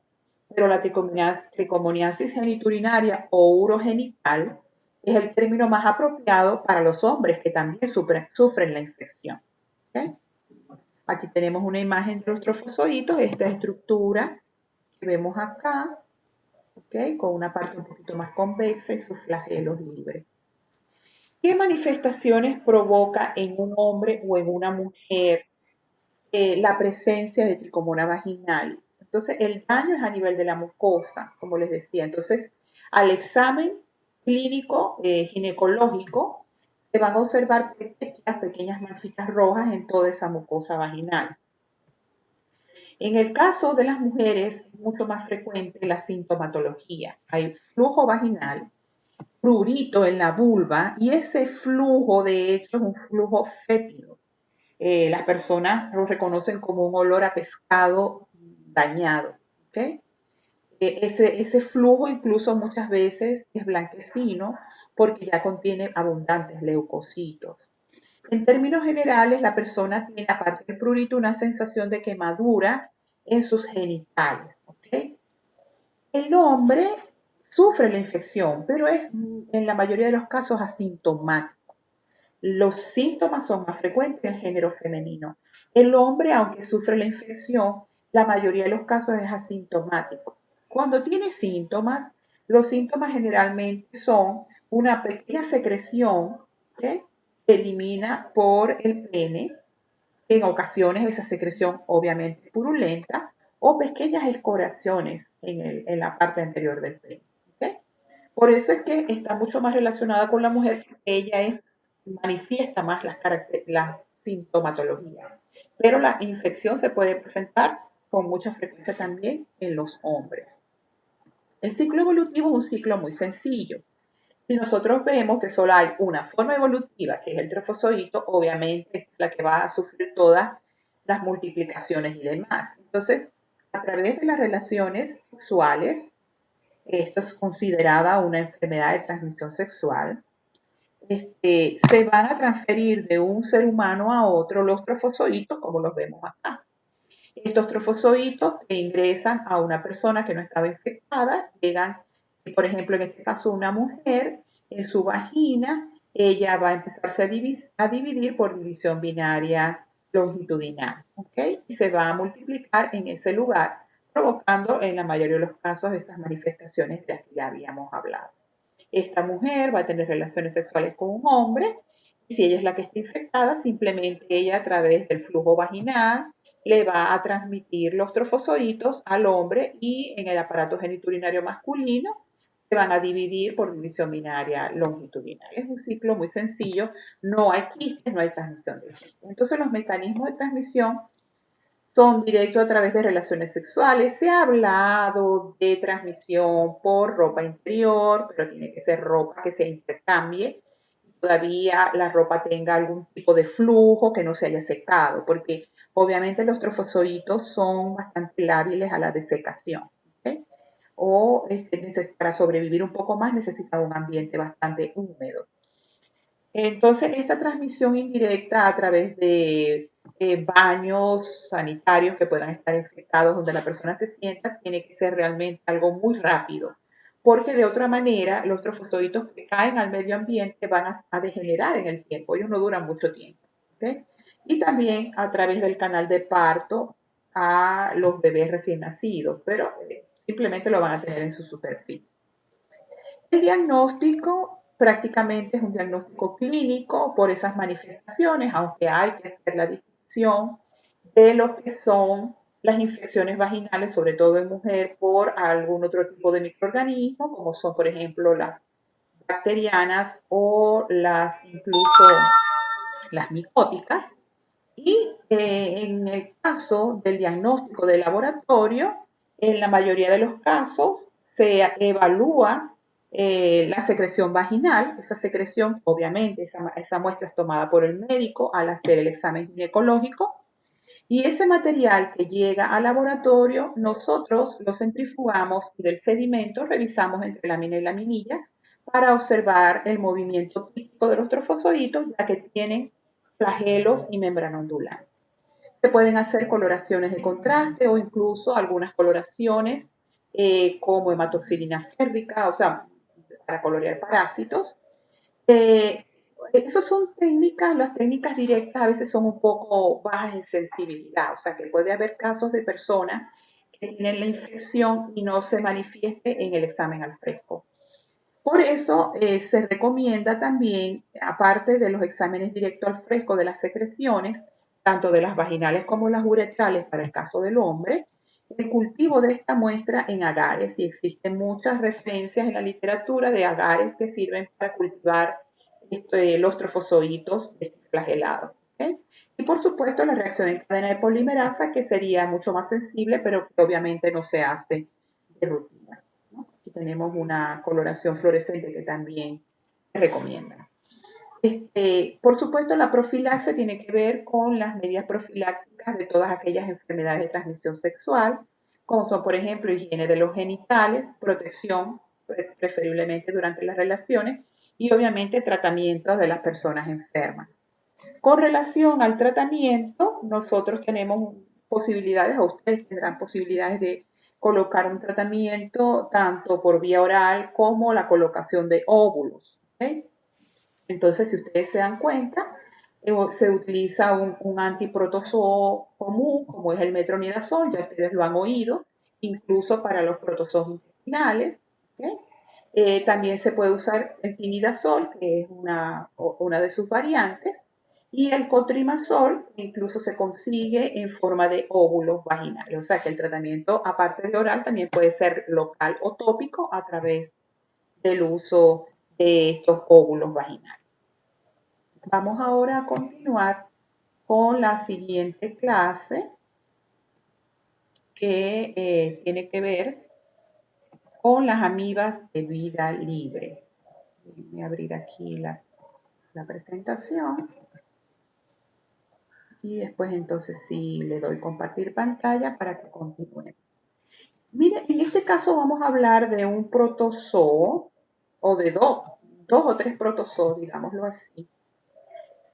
S1: pero la tricomoniasis geniturinaria o urogenital es el término más apropiado para los hombres que también sufren la infección. ¿Okay? Aquí tenemos una imagen de los trofozoitos, esta estructura que vemos acá, ¿okay? Con una parte un poquito más convexa y sus flagelos libres. ¿Qué manifestaciones provoca en un hombre o en una mujer la presencia de tricomona vaginal? Entonces, el daño es a nivel de la mucosa, como les decía. Entonces, al examen clínico ginecológico, se van a observar pequeñas manchitas rojas en toda esa mucosa vaginal. En el caso de las mujeres es mucho más frecuente la sintomatología. Hay flujo vaginal, prurito en la vulva y ese flujo de hecho es un flujo fétido. Las personas lo reconocen como un olor a pescado dañado. ¿Okay? Ese flujo incluso muchas veces es blanquecino porque ya contiene abundantes leucocitos. En términos generales, la persona tiene, aparte del prurito, una sensación de quemadura en sus genitales. ¿Okay? El hombre sufre la infección, pero es en la mayoría de los casos asintomático. Los síntomas son más frecuentes en el género femenino. El hombre, aunque sufre la infección, la mayoría de los casos es asintomático. Cuando tiene síntomas, los síntomas generalmente son una pequeña secreción que elimina por el pene, en ocasiones esa secreción obviamente purulenta, o pequeñas escoriaciones en la parte anterior del pene. ¿Okay? Por eso es que está mucho más relacionada con la mujer, ella manifiesta más la sintomatología. Pero la infección se puede presentar con mucha frecuencia también en los hombres. El ciclo evolutivo es un ciclo muy sencillo. Si nosotros vemos que solo hay una forma evolutiva, que es el trofozoito, obviamente es la que va a sufrir todas las multiplicaciones y demás. Entonces, a través de las relaciones sexuales, esto es considerada una enfermedad de transmisión sexual, se van a transferir de un ser humano a otro los trofozoitos, como los vemos acá. Estos trofozoitos que ingresan a una persona que no estaba infectada, llegan, por ejemplo, en este caso una mujer, en su vagina, ella va a empezarse a dividir por división binaria longitudinal, ¿ok? Y se va a multiplicar en ese lugar, provocando en la mayoría de los casos estas manifestaciones de las que ya habíamos hablado. Esta mujer va a tener relaciones sexuales con un hombre y si ella es la que está infectada, simplemente ella a través del flujo vaginal le va a transmitir los trofozoitos al hombre y en el aparato geniturinario masculino se van a dividir por división binaria longitudinal. Es un ciclo muy sencillo, no hay quistes, no hay transmisión de quistes. Entonces los mecanismos de transmisión son directos a través de relaciones sexuales. Se ha hablado de transmisión por ropa interior, pero tiene que ser ropa que se intercambie. Todavía la ropa tenga algún tipo de flujo que no se haya secado, porque obviamente los trofozoitos son bastante lábiles a la desecación. ¿Okay? O para sobrevivir un poco más necesita un ambiente bastante húmedo. Entonces, esta transmisión indirecta a través de baños sanitarios que puedan estar infectados donde la persona se sienta, tiene que ser realmente algo muy rápido, porque de otra manera los trofozoitos que caen al medio ambiente van a degenerar en el tiempo, ellos no duran mucho tiempo. ¿Okay? Y también a través del canal de parto a los bebés recién nacidos, pero simplemente lo van a tener en su superficie. El diagnóstico prácticamente es un diagnóstico clínico por esas manifestaciones, aunque hay que hacer la distinción de lo que son las infecciones vaginales, sobre todo en mujer, por algún otro tipo de microorganismo, como son, por ejemplo, las bacterianas o incluso las micóticas. Y en el caso del diagnóstico de laboratorio, en la mayoría de los casos se evalúa la secreción vaginal. Esa secreción, obviamente, esa muestra es tomada por el médico al hacer el examen ginecológico. Y ese material que llega al laboratorio, nosotros lo centrifugamos y del sedimento revisamos entre lámina y laminilla para observar el movimiento típico de los trofozoitos, ya que tienen flagelos y membrana ondulante. Se pueden hacer coloraciones de contraste o incluso algunas coloraciones como hematoxilina férrica, o sea, para colorear parásitos. Esas son técnicas, las técnicas directas a veces son un poco bajas en sensibilidad, o sea que puede haber casos de personas que tienen la infección y no se manifieste en el examen al fresco. Por eso se recomienda también, aparte de los exámenes directos al fresco de las secreciones, tanto de las vaginales como las uretrales para el caso del hombre, el cultivo de esta muestra en agares. Y existen muchas referencias en la literatura de agares que sirven para cultivar los trofozoitos flagelados. ¿Okay? Y por supuesto la reacción en cadena de polimerasa, que sería mucho más sensible, pero que obviamente no se hace de rutina, ¿no? Aquí tenemos una coloración fluorescente que también se recomienda. Por supuesto, la profilaxia tiene que ver con las medidas profilácticas de todas aquellas enfermedades de transmisión sexual, como son, por ejemplo, higiene de los genitales, protección, preferiblemente durante las relaciones, y obviamente tratamiento de las personas enfermas. Con relación al tratamiento, nosotros tenemos posibilidades, o ustedes tendrán posibilidades de colocar un tratamiento tanto por vía oral como la colocación de óvulos. ¿Okay? Entonces, si ustedes se dan cuenta, se utiliza un antiprotozoo común, como es el metronidazol, ya ustedes lo han oído, incluso para los protozoos intestinales. ¿Okay? También se puede usar el tinidazol, que es una de sus variantes, y el cotrimazol, que incluso se consigue en forma de óvulos vaginales. O sea que el tratamiento, aparte de oral, también puede ser local o tópico a través del uso de estos óvulos vaginales. Vamos ahora a continuar con la siguiente clase que tiene que ver con las amibas de vida libre. Voy a abrir aquí la presentación y después entonces sí le doy compartir pantalla para que continúe. Mire, en este caso vamos a hablar de un protozoo o de dos o tres protozoos, digámoslo así,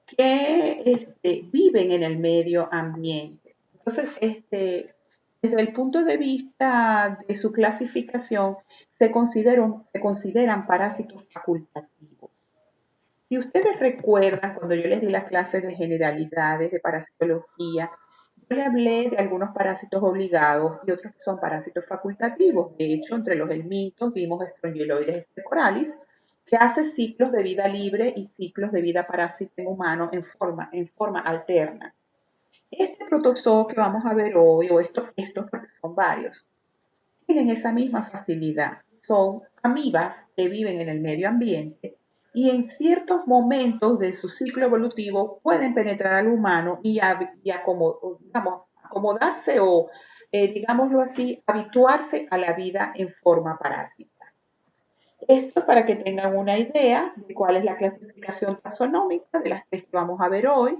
S1: que viven en el medio ambiente. Entonces, desde el punto de vista de su clasificación, se consideran parásitos facultativos. Si ustedes recuerdan, cuando yo les di las clases de generalidades, de parasitología, yo le hablé de algunos parásitos obligados y otros que son parásitos facultativos. De hecho, entre los helmintos vimos Strongyloides estercoralis, que hace ciclos de vida libre y ciclos de vida parásita en humano en forma alterna. Este protozoo que vamos a ver hoy, o estos porque son varios, tienen esa misma facilidad. Son amibas que viven en el medio ambiente y en ciertos momentos de su ciclo evolutivo pueden penetrar al humano y acomodarse o, digámoslo así, habituarse a la vida en forma parásita. Esto para que tengan una idea de cuál es la clasificación taxonómica de las tres que vamos a ver hoy.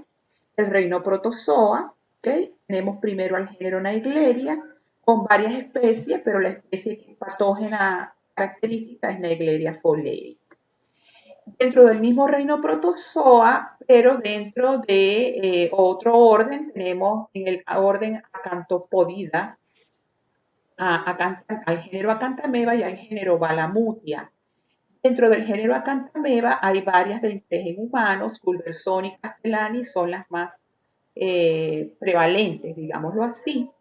S1: El reino Protozoa, ¿okay? Tenemos primero al género Naegleria, con varias especies, pero la especie patógena característica es Naegleria fowleri. Dentro del mismo reino Protozoa, pero dentro de otro orden, tenemos en el orden Acanthopodida, al género Acanthameba y al género Balamutia. Dentro del género Acanthameba hay varias de interés en humanos, Culversoni y Castellani son las más prevalentes, digámoslo así.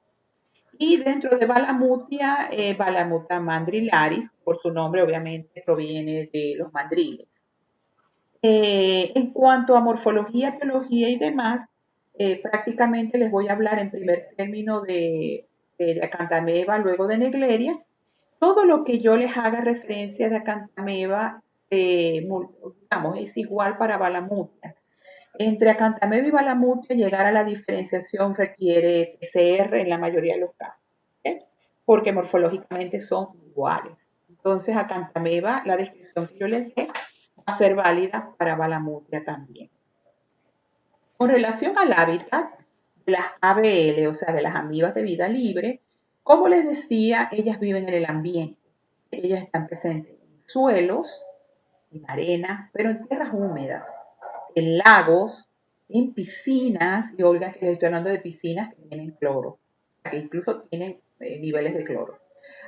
S1: Y dentro de Balamutia, Balamuta mandrilaris, por su nombre obviamente proviene de los mandriles. En cuanto a morfología, biología y demás, prácticamente les voy a hablar en primer término de Acanthameba, luego de Naegleria. Todo lo que yo les haga referencia de Acanthameba, es igual para Balamutia. Entre Acanthameba y Balamutia, llegar a la diferenciación requiere PCR en la mayoría de los casos, ¿okay? Porque morfológicamente son iguales. Entonces, Acanthameba, la descripción que yo les dé, va a ser válida para Balamutia también. Con relación al hábitat de las ABL, o sea, de las amibas de vida libre, como les decía, ellas viven en el ambiente. Ellas están presentes en suelos, en arena, pero en tierras húmedas, en lagos, en piscinas, y oigan que les estoy hablando de piscinas que tienen cloro, que incluso tienen niveles de cloro.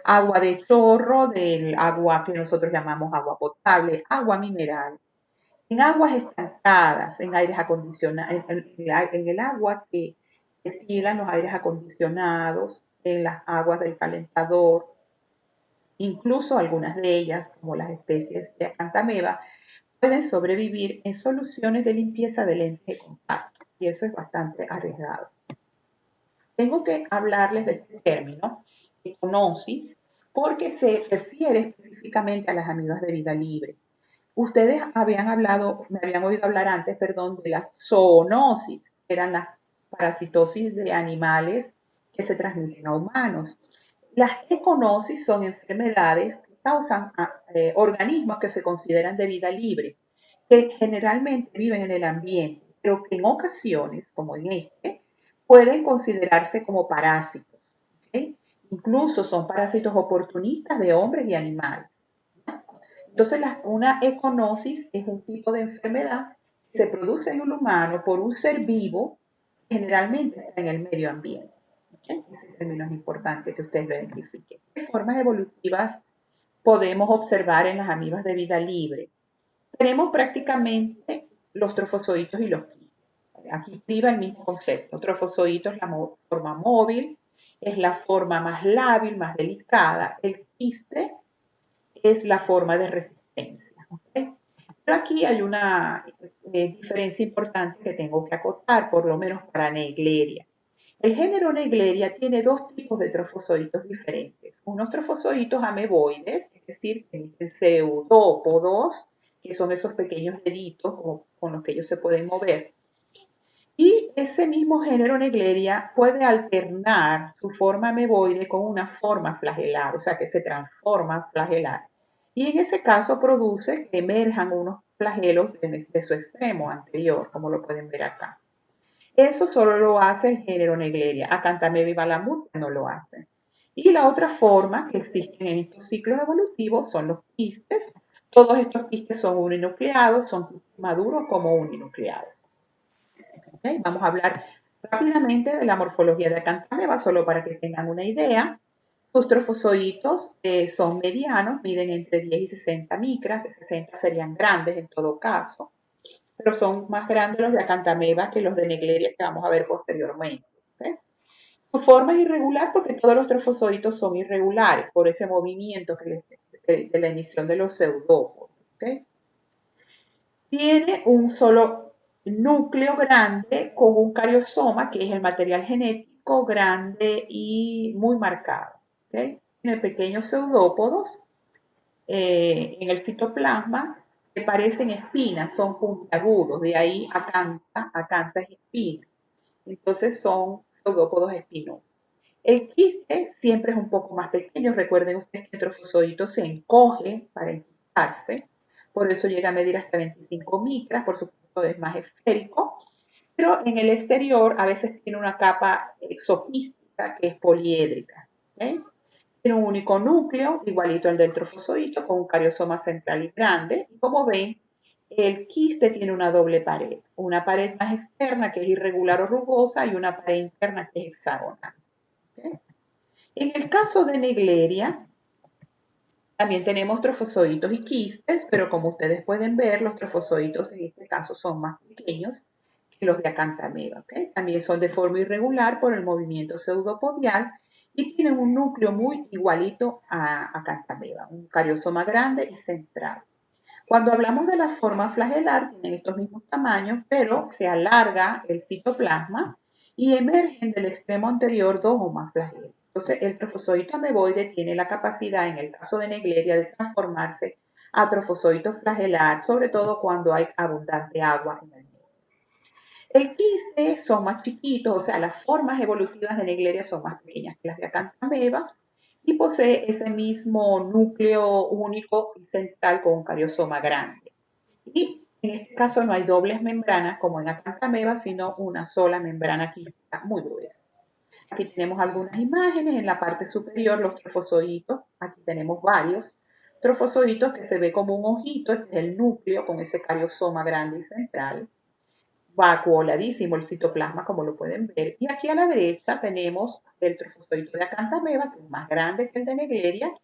S1: Agua de chorro, del agua que nosotros llamamos agua potable, agua mineral, en aguas estancadas, en aires acondicionados, en el agua que destilan los aires acondicionados, en las aguas del calentador, incluso algunas de ellas, como las especies de Acanthameba, pueden sobrevivir en soluciones de limpieza de lentes de contacto, y eso es bastante arriesgado. Tengo que hablarles de este término, econosis, porque se refiere específicamente a las amibas de vida libre. Ustedes me habían oído hablar antes, perdón, de la zoonosis. consideran las parasitosis de animales que se transmiten a humanos. Las econosis son enfermedades que causan organismos que se consideran de vida libre, que generalmente viven en el ambiente, pero que en ocasiones, como en este, pueden considerarse como parásitos. ¿Okay? Incluso son parásitos oportunistas de hombres y animales. Entonces, una econosis es un tipo de enfermedad que se produce en un humano por un ser vivo que generalmente está en el medio ambiente. ¿Okay? Ese término es importante que ustedes lo identifiquen. ¿Qué formas evolutivas podemos observar en las amibas de vida libre? Tenemos prácticamente los trofozoitos y los quistes. Aquí priva el mismo concepto. Trofozoito es la forma móvil, es la forma más lábil, más delicada. El quiste es la forma de resistencia. ¿Okay? Pero aquí hay una diferencia importante que tengo que acotar, por lo menos para Naegleria. El género Naegleria tiene dos tipos de trofozoitos diferentes. Unos trofozoitos ameboides, es decir, pseudópodos, que son esos pequeños deditos con los que ellos se pueden mover. Y ese mismo género Naegleria puede alternar su forma ameboide con una forma flagelar, o sea que se transforma flagelar. Y en ese caso produce que emerjan unos flagelos de su extremo anterior, como lo pueden ver acá. Eso solo lo hace el género Naegleria. Acanthameba y Balamutia no lo hacen. Y la otra forma que existen en estos ciclos evolutivos son los quistes. Todos estos quistes son uninucleados, son maduros como uninucleados. ¿Okay? Vamos a hablar rápidamente de la morfología de Acanthameba, solo para que tengan una idea. Sus trofozoitos son medianos, miden entre 10 y 60 micras, de 60 serían grandes en todo caso, pero son más grandes los de Acanthameba que los de Naegleria que vamos a ver posteriormente. ¿Okay? Su forma es irregular porque todos los trofozoitos son irregulares por ese movimiento de la emisión de los pseudópodos. ¿Okay? Tiene un solo núcleo grande con un cariosoma, que es el material genético grande y muy marcado. ¿Okay? Tiene pequeños pseudópodos en el citoplasma que parecen espinas, son puntiagudos, de ahí acantha es espina. Entonces son pseudópodos espinosos. El quiste siempre es un poco más pequeño. Recuerden ustedes que el trofozoito se encoge para enquistarse, por eso llega a medir hasta 25 micras, por supuesto es más esférico, pero en el exterior a veces tiene una capa exoquística que es poliédrica. ¿Okay? Tiene un único núcleo, igualito al del trofozoito, con un cariosoma central y grande. Y como ven, el quiste tiene una doble pared. Una pared más externa que es irregular o rugosa y una pared interna que es hexagonal. ¿Okay? En el caso de Naegleria, también tenemos trofozoitos y quistes, pero como ustedes pueden ver, los trofozoitos en este caso son más pequeños que los de Acanthameba. ¿Okay? También son de forma irregular por el movimiento pseudopodial y tienen un núcleo muy igualito a Acanthameba, un cariosoma grande y central. Cuando hablamos de la forma flagelar, tienen estos mismos tamaños, pero se alarga el citoplasma y emergen del extremo anterior dos o más flagelos. Entonces, el trofozoito ameboide tiene la capacidad, en el caso de Naegleria, de transformarse a trofozoito flagelar, sobre todo cuando hay abundante agua en el medio. El quiste son más chiquitos, o sea, las formas evolutivas de Naegleria son más pequeñas que las de Acanthameba y posee ese mismo núcleo único y central con un cariosoma grande. Y en este caso no hay dobles membranas como en Acanthameba, sino una sola membrana quística muy gruesa. Aquí tenemos algunas imágenes, en la parte superior los trofozoitos, aquí tenemos varios trofozoitos que se ve como un ojito, este es el núcleo con ese cariosoma grande y central, vacuoladísimo el citoplasma como lo pueden ver, y aquí a la derecha tenemos el trofozoito de Acanthameba, que es más grande que el de Naegleria,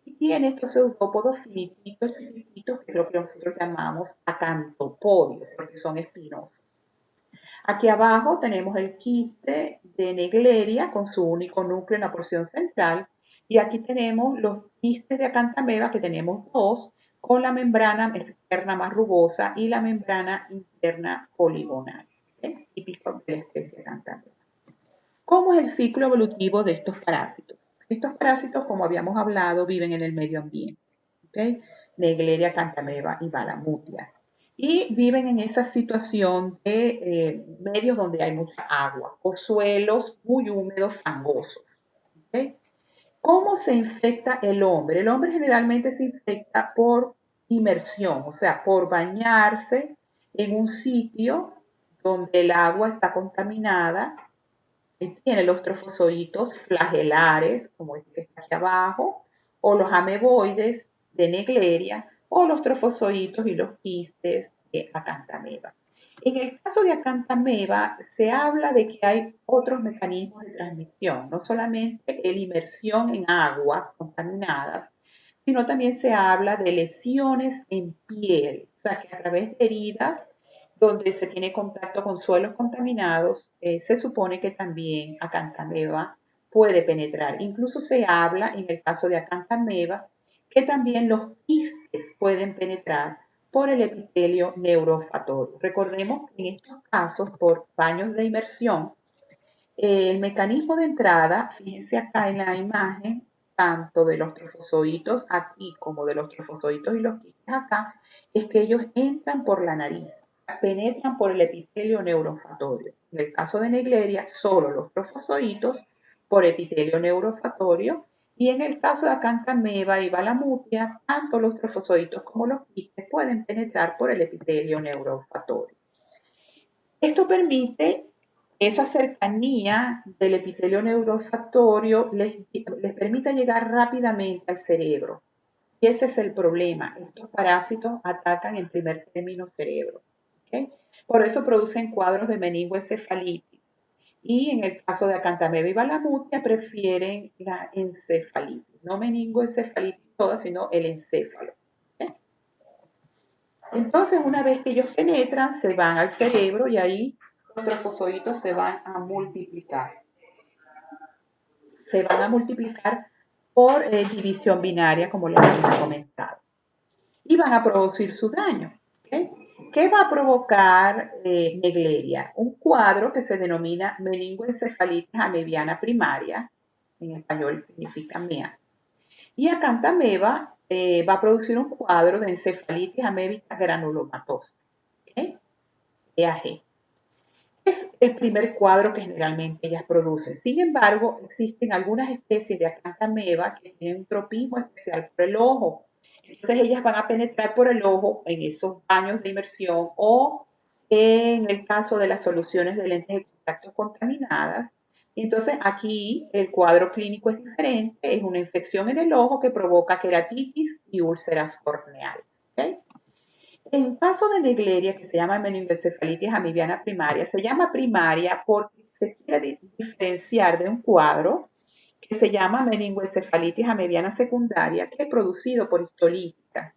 S1: y tiene estos pseudópodos finititos, chiquititos, que es lo que nosotros llamamos acantopodios, porque son espinosos. Aquí abajo tenemos el quiste de Naegleria con su único núcleo en la porción central y aquí tenemos los quistes de Acanthameba que tenemos dos con la membrana externa más rugosa y la membrana interna poligonal, ¿okay? Típico de la especie Acanthameba. ¿Cómo es el ciclo evolutivo de estos parásitos? Estos parásitos, como habíamos hablado, viven en el medio ambiente, ¿okay? Naegleria, Acanthameba y Balamutia. y viven en esa situación de medios donde hay mucha agua o suelos muy húmedos, fangosos. ¿Ok? ¿Cómo se infecta el hombre? El hombre generalmente se infecta por inmersión, o sea, por bañarse en un sitio donde el agua está contaminada y tiene los trofozoitos flagelares, como este que está aquí abajo, o los ameboides de Naegleria, o los trofozoitos y los quistes de Acanthameba. En el caso de Acanthameba se habla de que hay otros mecanismos de transmisión, no solamente la inmersión en aguas contaminadas, sino también se habla de lesiones en piel, o sea que a través de heridas donde se tiene contacto con suelos contaminados, se supone que también Acanthameba puede penetrar. Incluso se habla, en el caso de Acanthameba, que también los quistes pueden penetrar por el epitelio neuroolfatorio. Recordemos que en estos casos, por baños de inmersión, el mecanismo de entrada, fíjense acá en la imagen, tanto de los trofozoitos aquí como de los trofozoitos y los quistes acá, es que ellos entran por la nariz, penetran por el epitelio neuroolfatorio. En el caso de Naegleria, solo los trofozoitos por epitelio neuroolfatorio, y en el caso de Acanthameba y Balamutia, tanto los trofozoitos como los quistes pueden penetrar por el epitelio neuroolfatorio. Esto permite esa cercanía del epitelio neuroolfatorio les permite llegar rápidamente al cerebro. Y ese es el problema. Estos parásitos atacan en primer término cerebro. ¿Okay? Por eso producen cuadros de meningoencefalitis. Y en el caso de Acanthameba y Balamutia prefieren la encefalitis. No meningoencefalitis toda, sino el encéfalo. ¿Okay? Entonces, una vez que ellos penetran, se van al cerebro y ahí los trofozoitos se van a multiplicar. Se van a multiplicar por división binaria, como les había comentado. Y van a producir su daño. ¿Okay? ¿Qué va a provocar Naegleria? Un cuadro que se denomina meningoencefalitis amebiana primaria, en español significa MEA. Y Acanthameba va a producir un cuadro de encefalitis amébica granulomatosa, ¿okay? EAG. Es el primer cuadro que generalmente ellas producen. Sin embargo, existen algunas especies de Acanthameba que tienen un tropismo especial por el ojo. Entonces ellas van a penetrar por el ojo en esos baños de inmersión o en el caso de las soluciones de lentes de contacto contaminadas. Entonces aquí el cuadro clínico es diferente, es una infección en el ojo que provoca queratitis y úlceras corneales. ¿Okay? En caso de Naegleria, que se llama meningoencefalitis amibiana primaria, se llama primaria porque se quiere diferenciar de un cuadro que se llama meningoencefalitis amibiana secundaria, que es producido por histolítica.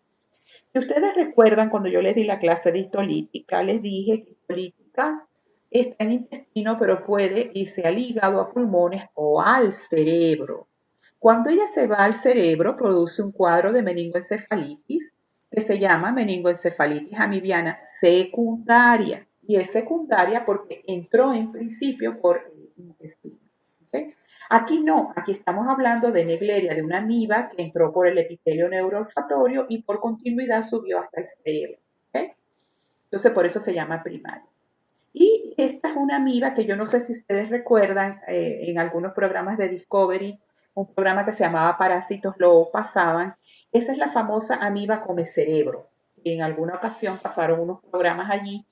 S1: Si ustedes recuerdan, cuando yo les di la clase de histolítica, les dije que histolítica está en el intestino, pero puede irse al hígado, a pulmones o al cerebro. Cuando ella se va al cerebro, produce un cuadro de meningoencefalitis que se llama meningoencefalitis amibiana secundaria. Y es secundaria porque entró en principio por el intestino. ¿Okay? Aquí no, aquí estamos hablando de Naegleria, de una amiba que entró por el epitelio neuroolfatorio y por continuidad subió hasta el cerebro. ¿Okay? Entonces, por eso se llama primaria. Y esta es una amiba que yo no sé si ustedes recuerdan, en algunos programas de Discovery, un programa que se llamaba Parásitos lo pasaban. Esa es la famosa amiba come cerebro. Y en alguna ocasión pasaron unos programas allí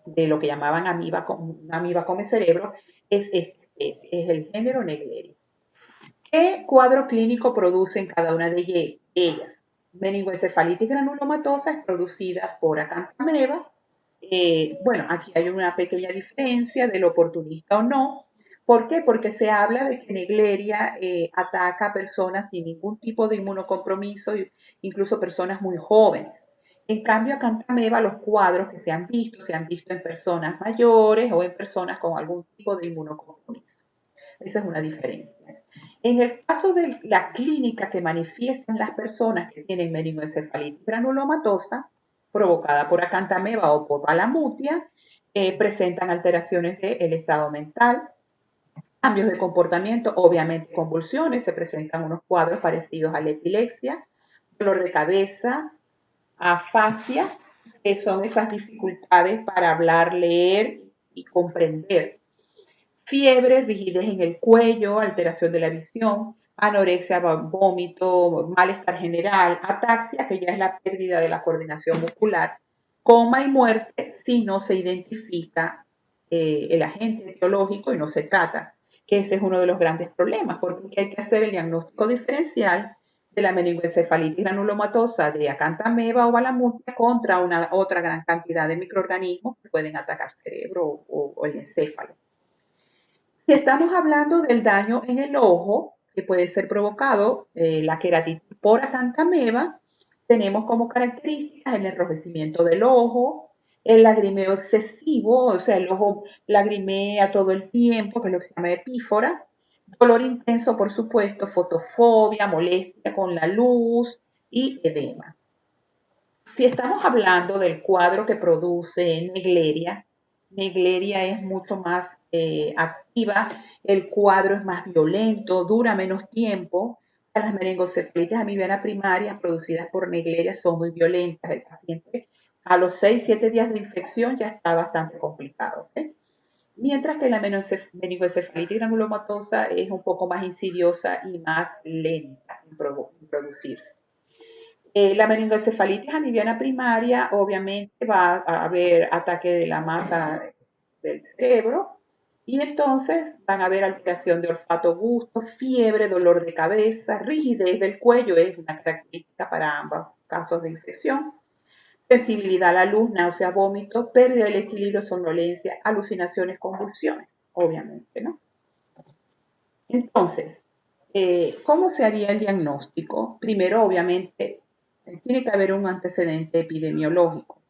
S1: de lo que llamaban amiba come cerebro. Es esta especie, es el género Naegleria. ¿Qué cuadro clínico producen cada una de ellas? Meningoencefalitis granulomatosa es producida por Acanthameba. Bueno, aquí hay una pequeña diferencia del oportunista o no. ¿Por qué? Porque se habla de que Naegleria ataca a personas sin ningún tipo de inmunocompromiso, incluso personas muy jóvenes. En cambio, Acanthameba, los cuadros que se han visto en personas mayores o en personas con algún tipo de inmunocompromiso. Esa es una diferencia. En el caso de la clínica que manifiestan las personas que tienen meningoencefalitis granulomatosa, provocada por Acanthameba o por Balamutia, presentan alteraciones del estado mental, cambios de comportamiento, obviamente convulsiones, se presentan unos cuadros parecidos a la epilepsia, dolor de cabeza, afasia que son esas dificultades para hablar, leer y comprender. Fiebre, rigidez en el cuello, alteración de la visión, anorexia, vómito, malestar general, ataxia, que ya es la pérdida de la coordinación muscular, coma y muerte si no se identifica el agente etiológico y no se trata, que ese es uno de los grandes problemas, porque hay que hacer el diagnóstico diferencial de la meningoencefalitis granulomatosa de acantameba o balamutia contra una otra gran cantidad de microorganismos que pueden atacar cerebro o el encéfalo. Si estamos hablando del daño en el ojo, que puede ser provocado la queratitis por acantameba, tenemos como características el enrojecimiento del ojo, el lagrimeo excesivo, o sea, el ojo lagrimea todo el tiempo, que es lo que se llama epífora, dolor intenso, por supuesto, fotofobia, molestia con la luz y edema. Si estamos hablando del cuadro que produce Naegleria, Naegleria es mucho más activa, el cuadro es más violento, dura menos tiempo. Las meningoencefalitis amibiana primarias producidas por Naegleria son muy violentas. El paciente a los 6-7 días de infección ya está bastante complicado. ¿Okay? Mientras que la meningoencefalitis granulomatosa es un poco más insidiosa y más lenta en producirse. La meningoencefalitis amibiana primaria obviamente va a haber ataque de la masa del cerebro y entonces van a haber alteración de olfato, gusto, fiebre, dolor de cabeza, rigidez del cuello, es una característica para ambos casos de infección, sensibilidad a la luz, náusea, vómito, pérdida del equilibrio, somnolencia, alucinaciones, convulsiones, obviamente, ¿no? Entonces, ¿cómo se haría el diagnóstico? Primero, obviamente, tiene que haber un antecedente epidemiológico.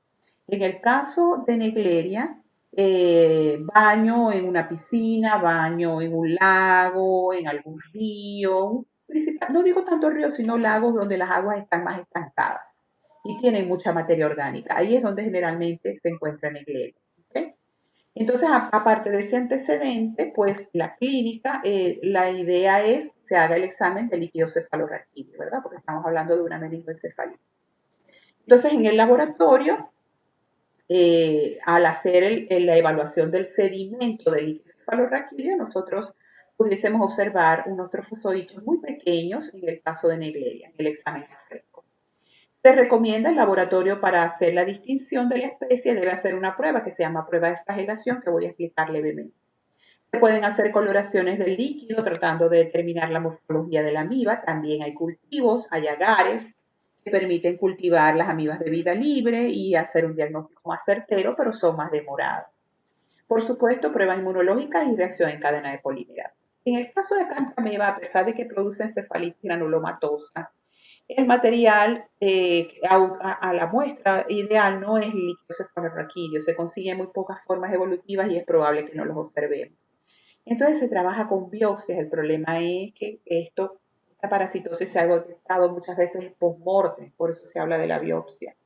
S1: En el caso de Naegleria, baño en una piscina, baño en un lago, en algún río, no digo tanto ríos, sino lagos donde las aguas están más estancadas y tienen mucha materia orgánica. Ahí es donde generalmente se encuentra Naegleria. ¿Okay? Entonces, aparte de ese antecedente, pues la clínica, la idea es que se haga el examen de líquido cefalorraquídeo, ¿verdad? Porque estamos hablando de una meningoencefalitis. Entonces, en el laboratorio, al hacer la evaluación del sedimento del líquido cefalorraquídeo, nosotros pudiésemos observar unos trofozoitos muy pequeños en el caso de Naegleria, en el examen fresco. Se recomienda el laboratorio para hacer la distinción de la especie, debe hacer una prueba que se llama prueba de flagelación, que voy a explicar levemente. Se pueden hacer coloraciones del líquido tratando de determinar la morfología de la amiba. También hay cultivos, hay agares que permiten cultivar las amibas de vida libre y hacer un diagnóstico más certero, pero son más demorados. Por supuesto, pruebas inmunológicas y reacción en cadena de polimerasa. En el caso de Cantameba, a pesar de que produce encefalitis granulomatosa, el material a la muestra ideal no es líquido cefalorraquídeo, se consiguen muy pocas formas evolutivas y es probable que no los observemos. Entonces se trabaja con biopsias. El problema es que esta parasitosis se ha detectado muchas veces post-mortem, por eso se habla de la biopsia.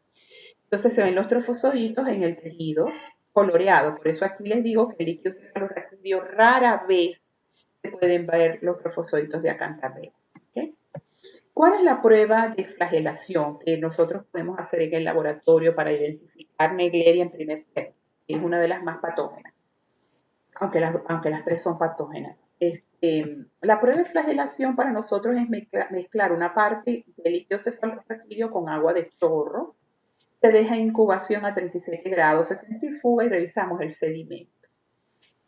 S1: Entonces se ven los trofozoitos en el tejido coloreado. Por eso aquí les digo que el líquido cefalorraquídeo rara vez se pueden ver los trofozoitos de acantameba. ¿Okay? ¿Cuál es la prueba de flagelación que nosotros podemos hacer en el laboratorio para identificar Naegleria en primer término? Que es una de las más patógenas, aunque las tres son patógenas. La prueba de flagelación para nosotros es mezclar una parte de líquido cefalorraquídeo con agua de chorro, se deja en incubación a 37 grados, se centrifuga y revisamos el sedimento.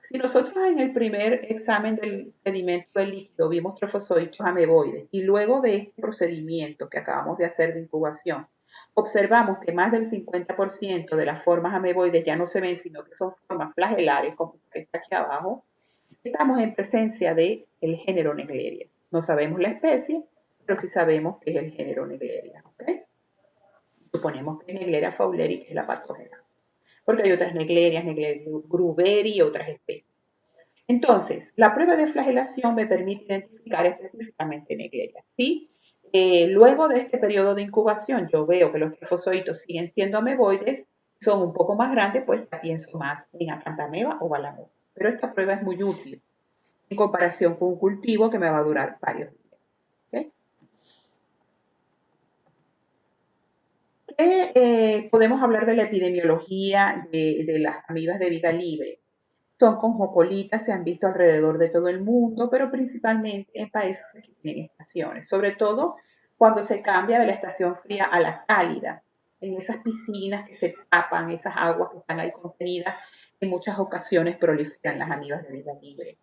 S1: Si nosotros en el primer examen del sedimento del líquido vimos trofozoitos ameboides y luego de este procedimiento que acabamos de hacer de incubación, observamos que más del 50% de las formas ameboides ya no se ven, sino que son formas flagelares, como está aquí abajo, estamos en presencia del género Naegleria. No sabemos la especie, pero sí sabemos que es el género Naegleria. ¿Okay? Suponemos que es Naegleria fowleri, que es la patógena, porque hay otras Naeglerias, Naegleria gruberi y otras especies. Entonces, la prueba de flagelación me permite identificar específicamente Naegleria. Si luego de este periodo de incubación yo veo que los trofozoitos siguen siendo ameboides, son un poco más grandes, pues ya pienso más en acantameba o balamut. Pero esta prueba es muy útil en comparación con un cultivo que me va a durar varios días. ¿Okay? Podemos hablar de la epidemiología de las amibas de vida libre. Son cosmopolitas, se han visto alrededor de todo el mundo, pero principalmente en países que tienen estaciones, sobre todo cuando se cambia de la estación fría a la cálida. En esas piscinas que se tapan, esas aguas que están ahí contenidas, en muchas ocasiones proliferan las amibas de vida libre.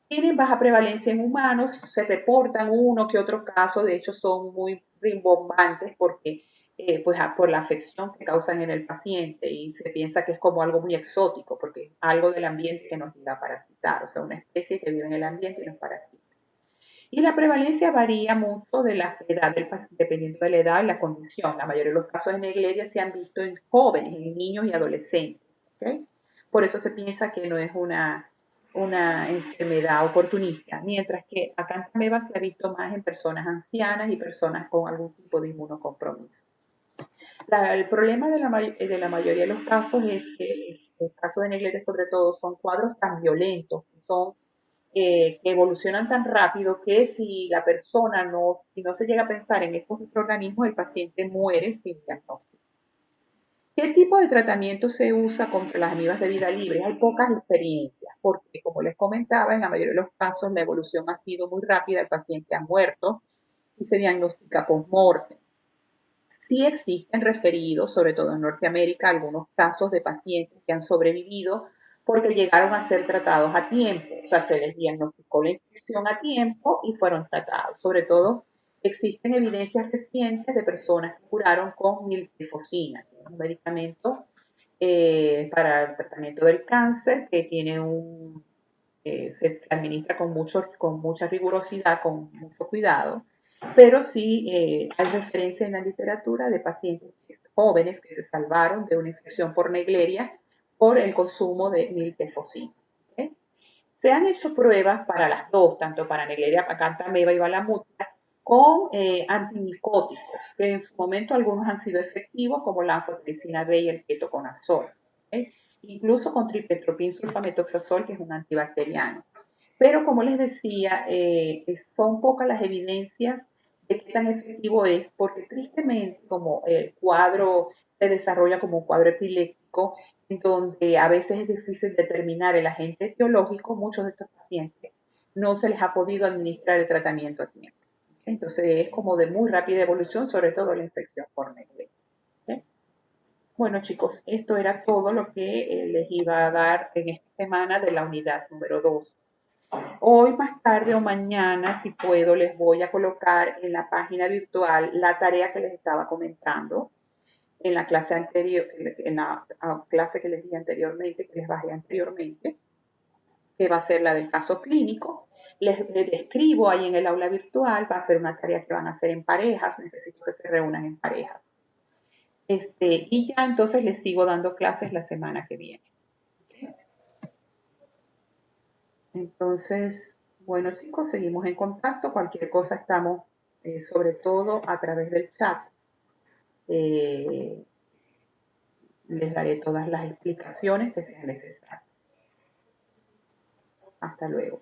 S1: Tienen baja prevalencia en humanos, se reportan uno que otro caso, de hecho son muy rimbombantes porque pues por la afección que causan en el paciente y se piensa que es como algo muy exótico porque es algo del ambiente que nos llega a parasitar, o sea, una especie que vive en el ambiente y nos parasita. Y la prevalencia varía mucho de la edad del paciente, dependiendo de la edad y la condición. La mayoría de los casos de Naegleria se han visto en jóvenes, en niños y adolescentes. ¿Okay? Por eso se piensa que no es una enfermedad oportunista, mientras que Acanthamoeba se ha visto más en personas ancianas y personas con algún tipo de inmunocompromiso. El problema de la mayoría de los casos es que el caso de Naegleria sobre todo son cuadros tan violentos, que evolucionan tan rápido que si la persona si no se llega a pensar en estos microorganismos, el paciente muere sin diagnóstico. ¿Qué tipo de tratamiento se usa contra las amibas de vida libre? Hay pocas experiencias, porque como les comentaba, en la mayoría de los casos la evolución ha sido muy rápida, el paciente ha muerto y se diagnostica post-mortem. Sí existen referidos, sobre todo en Norteamérica, algunos casos de pacientes que han sobrevivido porque llegaron a ser tratados a tiempo, o sea, se les diagnosticó la infección a tiempo y fueron tratados. Sobre todo, existen evidencias recientes de personas que curaron con miltefosina, un medicamento para el tratamiento del cáncer que se administra con mucha rigurosidad, con mucho cuidado, pero sí hay referencia en la literatura de pacientes jóvenes que se salvaron de una infección por Naegleria por el consumo de miltefosina. ¿Okay? Se han hecho pruebas para las dos, tanto para Naegleria acanthamoeba y Balamutia, con antimicóticos, que en su momento algunos han sido efectivos, como la anfotericina B y el ketoconazol. ¿Okay? Incluso con tripetropin sulfametoxazol, que es un antibacteriano. Pero como les decía, son pocas las evidencias de qué tan efectivo es, porque tristemente como el cuadro se desarrolla como un cuadro epiléptico, en donde a veces es difícil determinar el agente etiológico, muchos de estos pacientes no se les ha podido administrar el tratamiento a tiempo. Entonces es como de muy rápida evolución, sobre todo la infección por Naegleria. ¿Okay? Bueno chicos, esto era todo lo que les iba a dar en esta semana de la unidad número 2. Hoy más tarde o mañana, si puedo, les voy a colocar en la página virtual la tarea que les estaba comentando en la clase anterior, en la clase que les di anteriormente, que les bajé anteriormente, que va a ser la del caso clínico. Les describo ahí en el aula virtual, va a ser una tarea que van a hacer en parejas, necesito que se reúnan en parejas. Y ya entonces les sigo dando clases la semana que viene. Entonces, bueno chicos, seguimos en contacto. Cualquier cosa estamos, sobre todo a través del chat. Eh, Les daré todas las explicaciones que sean necesarias. Hasta luego.